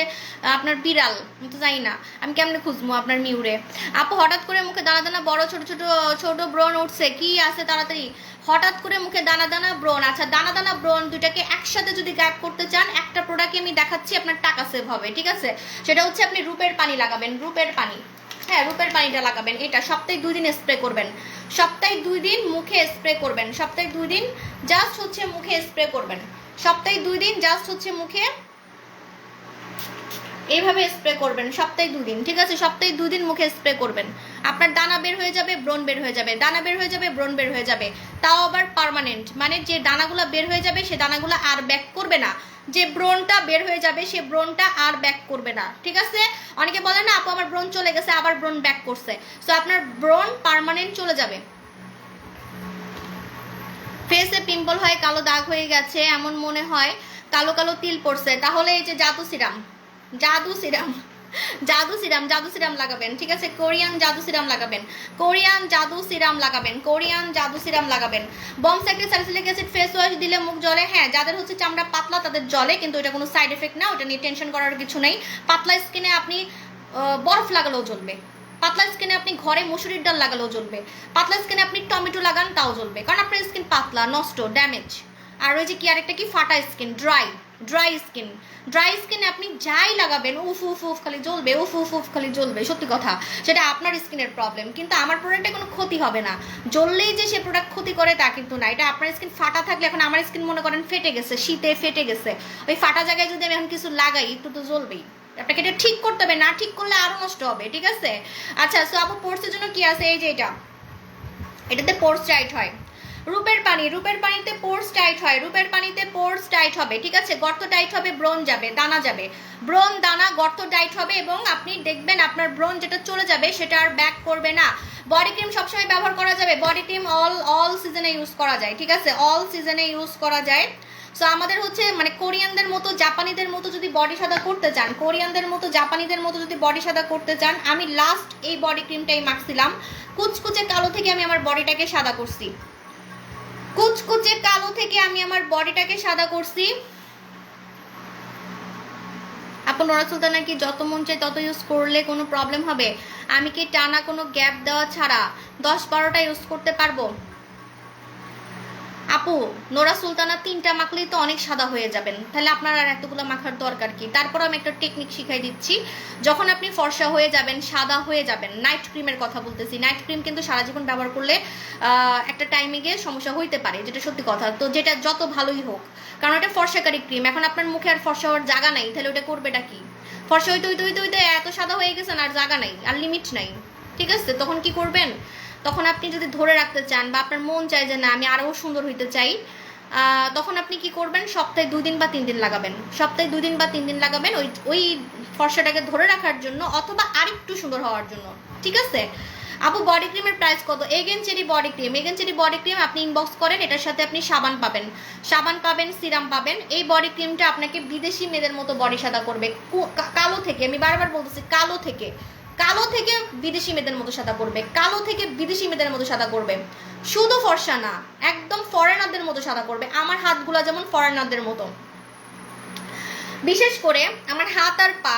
আপনার বিড়াল? আমি তো জানি না, আমি কেমনে খুঁজবো আপনার মিউরে? আপু হঠাৎ করে মুখে দানা দানা বড় ছোট ছোট ছোট ব্রণ উঠছে, কি আছে তাড়াতাড়ি? হঠাৎ করে মুখে দানা দানা ব্রণ, আচ্ছা দানা দানা ব্রণ দুইটাকে একসাথে যদি গায়েব করতে চান, একটা প্রোডাক্ট আমি দেখাচ্ছি, আপনার টাকা সেভ হবে, ঠিক আছে? সেটা হচ্ছে আপনি রূপের পানি লাগাবেন, রূপের পানি। হ্যাঁ, রূপের পানিটা লাগাবেন, এটা সপ্তাহে 2 দিন স্প্রে করবেন, সপ্তাহে 2 দিন মুখে স্প্রে করবেন, সপ্তাহে 2 দিন জাস্ট হচ্ছে মুখে স্প্রে করবেন, সপ্তাহে 2 দিন জাস্ট হচ্ছে মুখে এইভাবে স্প্রে করবেন, সপ্তাহে 2 দিন, ঠিক আছে? সপ্তাহে 2 দিন মুখে স্প্রে করবেন, আপনার দানা বের হয়ে যাবে, ব্রণ বের হয়ে যাবে, দানা বের হয়ে যাবে, ব্রণ বের হয়ে যাবে, তাও আবার পার্মানেন্ট। মানে যে দানাগুলো বের হয়ে যাবে সে দানাগুলো আর ব্যাক করবে না, যে ব্রণটা বের হয়ে যাবে সে ব্রণটা আর ব্যাক করবে না, ঠিক আছে? অনেকে বলে না আপু আমার ব্রণ চলে গেছে আবার ব্রণ ব্যাক করছে, সো আপনার ব্রণ পার্মানেন্ট চলে যাবে। ফেসে পিম্পল হয়, কালো দাগ হয়ে গেছে এমন মনে হয়, কালো কালো তিল পড়ছে, তাহলে এই যে জাদু সিরাম, জাদু সিরাম, জাদু সিরাম, জাদু সিরাম লাগাবেন, ঠিক আছে? কোরিয়ান জাদু সিরাম লাগাবেন, কোরিয়ান জাদু সিরাম লাগাবেন, কোরিয়ান জাদু সিরাম লাগাবেন। বম স্যাক্রিক স্যালিসিলিক অ্যাসিড ফেস ওয়াশ দিলে মুখ জ্বলে, হ্যাঁ যাদের হচ্ছে চামড়া পাতলা তাদের জ্বলে, কিন্তু এটা কোনো সাইড এফেক্ট না, ওটা নিয়ে টেনশন করার কিছু নেই। পাতলা স্কিনে আপনি বরফ লাগালেও জ্বলবে, পাতলা স্কিনে আপনি ঘরে মসুরির ডাল লাগালেও জ্বলবে, পাতলা স্কিনে আপনি টমেটো লাগান তাও জ্বলবে, কারণ আপনার স্কিন পাতলা, নষ্ট, ড্যামেজ। আর ওই যে কি আরেকটা কি ফাটা স্কিন, ড্রাই স্কিন, ড্রাই স্কিনে আপনি যাই লাগাবেন উফ উফ উফ খালি জ্বলবে, উফ উফ উফ খালি জ্বলবে, সত্যি কথা। সেটা আপনার স্কিনের প্রবলেম, কিন্তু আমার প্রোডাক্টে কোনো ক্ষতি হবে না। জ্বললেই যে সে প্রোডাক্ট ক্ষতি করে তা কিন্তু না। এটা আপনার স্কিন ফাটা থাকলে, এখন আমার স্কিন মনে করেন ফেটে গেছে, শীতে ফেটে গেছে, ওই ফাটা জায়গায় যদি আমি এখন কিছু লাগাই একটু তো জ্বলবেই। আপনাকে এটা ঠিক করতে হবে, না ঠিক করলে আরো নষ্ট হবে, ঠিক আছে? আচ্ছা, সো আপু পোর্সের জন্য কি আছে? এই যে এটাতে পোর্স টাইট হয়, রূপের পানি, রূপের পানিতে পোর্স টাইট হয়, রূপের পানিতে পোর্স টাইট হবে, ঠিক আছে? গর্ত টাইট হবে, ব্রণ যাবে, দানা যাবে, ব্রণ দানা গর্ত টাইট হবে, এবং আপনি দেখবেন আপনার ব্রণ যেটা চলে যাবে সেটা আর ব্যাক করবে না। বডি ক্রিম সবসময় ব্যবহার করা যাবে, বডি ক্রিম অল সিজনে ইউজ করা যায়, ঠিক আছে? অল সিজনে ইউজ করা যায়। সো আমাদের হচ্ছে মানে কোরিয়ানদের মতো জাপানিদের মতো যদি বডি সাদা করতে চান, কোরিয়ানদের মতো জাপানিদের মতো যদি বডি সাদা করতে চান, আমি লাস্ট এই বডি ক্রিমটাই মাখছিলাম, কুচকুচে কালো থেকে আমি আমার বডিটাকে সাদা করছি, কুচকুচে কালো থেকে আমি আমার বডিটাকে সাদা করছি। আপু নোরা সুলতানা কি যত মন চাই তত ইউজ করলে কোনো প্রবলেম হবে? আমি কি টানা কোনো গ্যাপ দেওয়া ছাড়া 10-12টা ইউজ করতে পারবো? আপু নোরা সুলতানা 3টা মাখলেই তো অনেক সাদা হয়ে যাবেন, তাহলে আপনার আর এতগুলো মাখার দরকার কি? তারপর আমি একটা টেকনিক শিখাই দিচ্ছি, যখন আপনি ফর্সা হয়ে যাবেন, সাদা হয়ে যাবেন, নাইট ক্রিমের কথা বলতেছি, নাইট ক্রিম কিন্তু সারা জীবন ব্যবহার করলে একটা টাইমে গিয়ে সমস্যা হইতে পারে, যেটা সত্যি কথা। তো যেটা যত ভালোই হোক, কারণ এটা ফর্সাকারী ক্রিম, এখন আপনার মুখে আর ফর্সা হওয়ার জায়গা নাই, তাহলে ওটা করবেটা কি? ফর্সা হইতে হইতে হইতে হইতে এত সাদা হয়ে গেছেন, আর জায়গা নাই, আর লিমিট নাই, ঠিক আছে? তখন কি করবেন? তখন আপনি যদি ধরে রাখতে চান বা আপনার মন চায় যে না আমি আরও সুন্দর হইতে চাই, তখন আপনি কি করবেন? সপ্তাহে 2 দিন বা 3 দিন লাগাবেন, সপ্তাহে 2 দিন বা 3 দিন লাগাবেন ওই ফর্সাটাকে ধরে রাখার জন্য, অথবা আরেকটু সুন্দর হওয়ার জন্য, ঠিক আছে? আপু বডি ক্রিমের প্রাইস কত? Again cherry body cream, again cherry body cream আপনি ইনবক্স করেন, এটার সাথে আপনি সাবান পাবেন, সাবান পাবেন, সিরাম পাবেন। এই বডি ক্রিমটা আপনাকে বিদেশি মেয়েদের মতো বডি সাদা করবে, কালো থেকে, আমি বারবার বলতেছি কালো থেকে বিদেশি মেয়েদের মতো সাদা করবে, কালো থেকে বিদেশি মেয়েদের মতো সাদা করবে, শুধু ফর্সা না, একদম ফরেনারদের মতো সাদা করবে। আমার হাতগুলা যেমন ফরেনারদের মতো, বিশেষ করে আমার হাত আর পা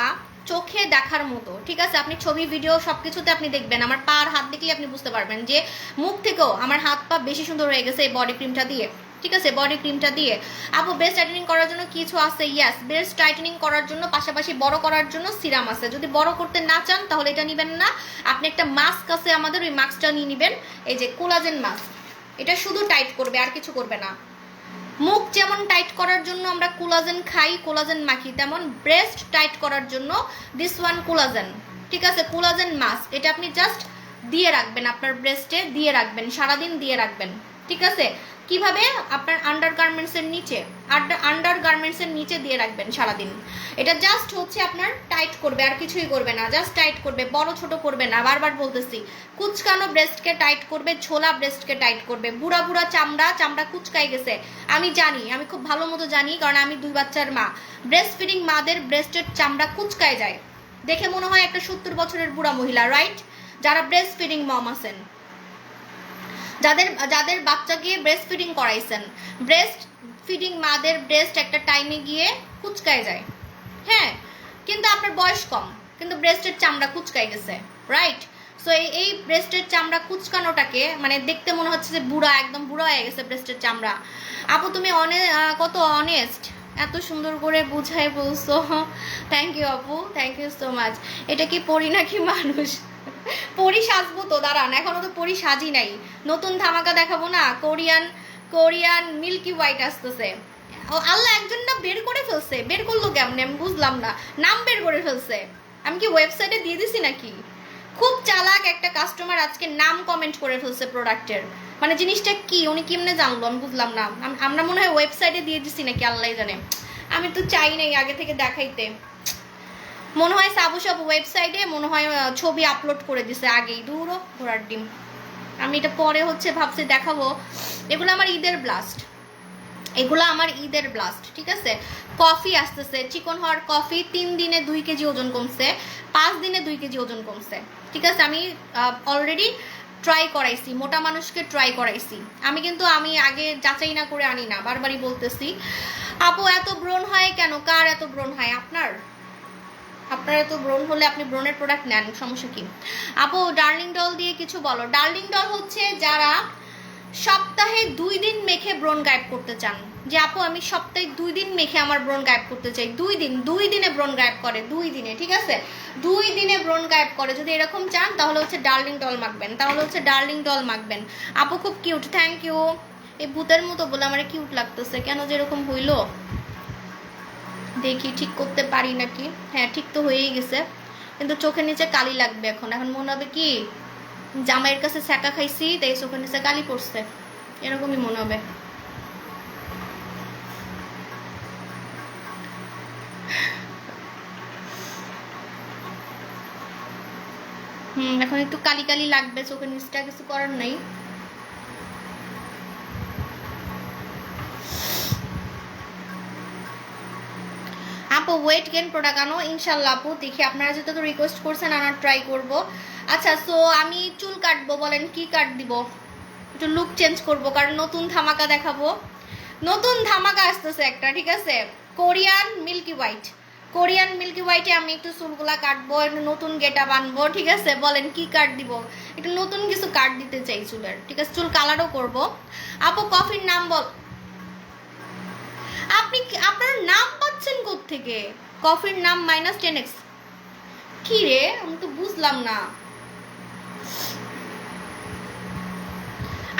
চোখে দেখার মতো, ঠিক আছে? আপনি ছবি ভিডিও সবকিছুতে আপনি দেখবেন, আমার পা আর হাত দেখলেই আপনি বুঝতে পারবেন যে মুখ থেকেও আমার হাত পা বেশি সুন্দর হয়ে গেছে এই বডি ক্রিমটা দিয়ে, ঠিক আছে? বডি ক্রিমটা দিয়ে। আপু বেস্ট টাইটেনিং করার জন্য কিছু আছে? ইয়েস, বেস্ট টাইটেনিং করার জন্য পাশাপাশি বড় করার জন্য সিরাম আছে। যদি বড় করতে না চান তাহলে এটা নেবেন না, আপনি একটা মাস্ক আছে আমাদের, ওই মাস্কটা নিয়ে নেবেন, এই যে কোলাজেন মাস্ক, এটা শুধু টাইট করবে আর কিছু করবে না। মুখ যেমন টাইট করার জন্য আমরা কোলাজেন খাই, কোলাজেন মাখি, তেমন ব্রেস্ট টাইট করার জন্য দিস ওয়ান কোলাজেন, ঠিক আছে? কোলাজেন মাস্ক, এটা আপনি জাস্ট দিয়ে রাখবেন, আপনার ব্রেস্টে দিয়ে রাখবেন, সারাদিন দিয়ে রাখবেন, ঠিক আছে? কিভাবে? আপনার আন্ডারগার্মেন্টসের নিচে, আন্ডারগার্মেন্টসের নিচে দিয়ে রাখবেন সারাদিন। এটা জাস্ট হচ্ছে আপনার টাইট করবে, আর কিছুই করবে না, জাস্ট টাইট করবে, বড় ছোট করবে না। বারবার বলতেছি, কুচকানো ব্রেস্টকে টাইট করবে, ছোলা ব্রেস্টকে টাইট করবে। বুড়া বুড়া চামড়া কুচকাই গেছে, আমি জানি, আমি খুব ভালো মতো জানি, কারণ আমি 2 বাচ্চার মা। ব্রেস্ট ফিডিং মাদের ব্রেস্টের চামড়া কুচকায় যায়, দেখে মনে হয় একটা 70 বছরের বুড়া মহিলা, রাইট? যারা ব্রেস্ট ফিডিং মম আছেন, যাদের বাচ্চাকে ব্রেস্ট ফিডিং করাইছেন, ব্রেস্ট ফিডিং মাদের ব্রেস্ট একটা টাইমে গিয়ে কুচকায় যায়, হ্যাঁ, কিন্তু আপনার বয়স কম, কিন্তু ব্রেস্টের চামড়া কুচকায় গেছে, রাইট? সো এই ব্রেস্টের চামড়া কুচকানোটাকে, মানে দেখতে মনে হচ্ছে যে বুড়া, একদম বুড়া হয়ে গেছে ব্রেস্টের চামড়া। আপু তুমি কত অনেস্ট, এত সুন্দর করে বুঝাই বলছো, থ্যাংক ইউ আপু, থ্যাংক ইউ সো মাচ। এটা কি পরি নাকি মানুষ? পরি সাজবো তো, দাঁড়ান, এখনো তো পরি সাজি নাই। নতুন ধামাকা দেখাবো না, কোরিয়ান মিল্কি হোয়াইট আসতেছে। আল্লাহ, একজন না বের করে ফেলছে, বের করলো কেমনে আমি বুঝলাম না, নাম বের করে ফেলছে। আমি কি ওয়েবসাইটে দিয়ে দিছি নাকি? খুব চালাক একটা কাস্টমার আজকে নাম কমেন্ট করে ফেলছে প্রোডাক্টের, মানে জিনিসটা কি উনি কেমনে জানলো আমি বুঝলাম না। আমরা মনে হয় ওয়েবসাইটে দিয়ে দিছি নাকি, আল্লাহ জানে। আমি তো চাই নাই আগে থেকে দেখাইতে, মনে হয় সাবু সব ওয়েবসাইটে মনে হয় ছবি আপলোড করে দিছে আগেই, দূরও ঘোড়ার ডিম। আমি এটা পরে হচ্ছে ভাবছি দেখাবো। এগুলো আমার ঈদের ব্লাস্ট, এগুলো আমার ঈদের ব্লাস্ট, ঠিক আছে? কফি আসতেছে, চিকন হওয়ার কফি, 3 দিনে 2 কেজি ওজন কমছে, 5 দিনে 2 কেজি ওজন কমছে, ঠিক আছে? আমি অলরেডি ট্রাই করাইছি, মোটা মানুষকে ট্রাই করাইছি আমি, কিন্তু আমি আগে যাচাই না করে আনি না, বারবারই বলতেছি। আপু এত ব্রণ হয় কেন? কার এত ব্রণ হয়? আপনার এত ব্রণ হলে আপনি ব্রণের প্রোডাক্ট নেন, সমস্যা কি? আপু ডার্লিং ডল দিয়ে কিছু বলো। ডার্লিং ডল হচ্ছে যারা সপ্তাহে 2 দিন মেখে ব্রণ গায়েব করতে চান, যে আপু আমি সপ্তাহে 2 দিন মেখে আমার ব্রণ গায়েব করতে চাই, 2 দিনে ব্রণ গায়েব করে, 2 দিনে, ঠিক আছে? 2 দিনে ব্রণ গায়েব করে, যদি এরকম চান তাহলে হচ্ছে ডার্লিং ডল মাখবেন, আপু খুব কিউট, থ্যাংক ইউ। এই ভূতের মতো বলে আমার কিউট লাগতেছে, কেন যে এরকম হইলো? দেখি ঠিক করতে পারি নাকি। হ্যাঁ, ঠিক তো হয়েই গেছে, কিন্তু চোখের নিচে কালি লাগবে। এখন মনে হবে কি জামাইয়ের কাছে ছ্যাঁকা খাইছি, তাই চোখের নিচে কালি পড়ছে, এরকমই মনে হবে। এখন একটু কালি কালি লাগবে চোখের নিচটা, কিছু করার নাই। আপু ওয়েট গেন প্রোডাক্ট আনো ইনশাল্লাহ। আপু দেখি আপনারা যেহেতু রিকোয়েস্ট করছেন, আনার ট্রাই করব। আচ্ছা, সো আমি চুল কাটবো, বলেন কি কাট দিব? একটু লুক চেঞ্জ করব, কারণ নতুন ধামাকা দেখাবো, নতুন ধামাকা আসতেছে একটা, ঠিক আছে? কোরিয়ান মিল্কি হোয়াইটে আমি একটু চুলগুলা কাটবো, একটু নতুন গেটা বানবো, ঠিক আছে? বলেন কি কাট দিব? একটু নতুন কিছু কাট দিতে চাই চুলের, ঠিক আছে? চুল কালারও করব। আপু কফির নাম বল। আপনি আপনার নাম পাচ্ছেন কোত্থেকে? কফির নাম -10x, কি রে? আমি তো বুঝলাম না।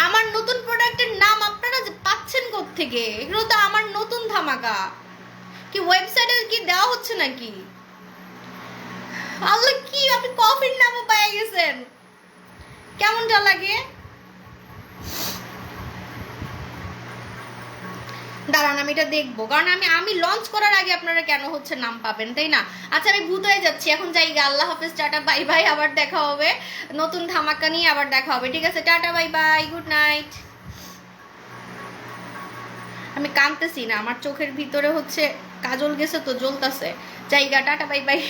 আমার নতুন প্রোডাক্টের নাম আপনারা পাচ্ছেন কোত্থেকে? এগুলো তো আমার নতুন ধামাকা, কি ওয়েবসাইটে কি দেওয়া হচ্ছে নাকি? আল্লাহ, কি আপনি কফির নামও পেয়ে গেছেন, কেমনটা লাগে? দাঁড়ান আমি এটা দেখবো, কারণ আমি লঞ্চ করার আগে আপনারা কেন হচ্ছে নাম পাবেন, তাই না? আচ্ছা আমি ভূত হয়ে যাচ্ছি এখন, জায়গা, আল্লাহ হাফেজ, টাটা বাই বাই, আবার দেখা হবে নতুন ধামাকা নিয়ে, আবার দেখা হবে, ঠিক আছে? Tata bye bye, good night. আমি কাঁদতেছি না, আমার চোখের ভিতরে হচ্ছে কাজল গেছে তো জ্বলতেছে, জায়গা, টাটা বাই বাই।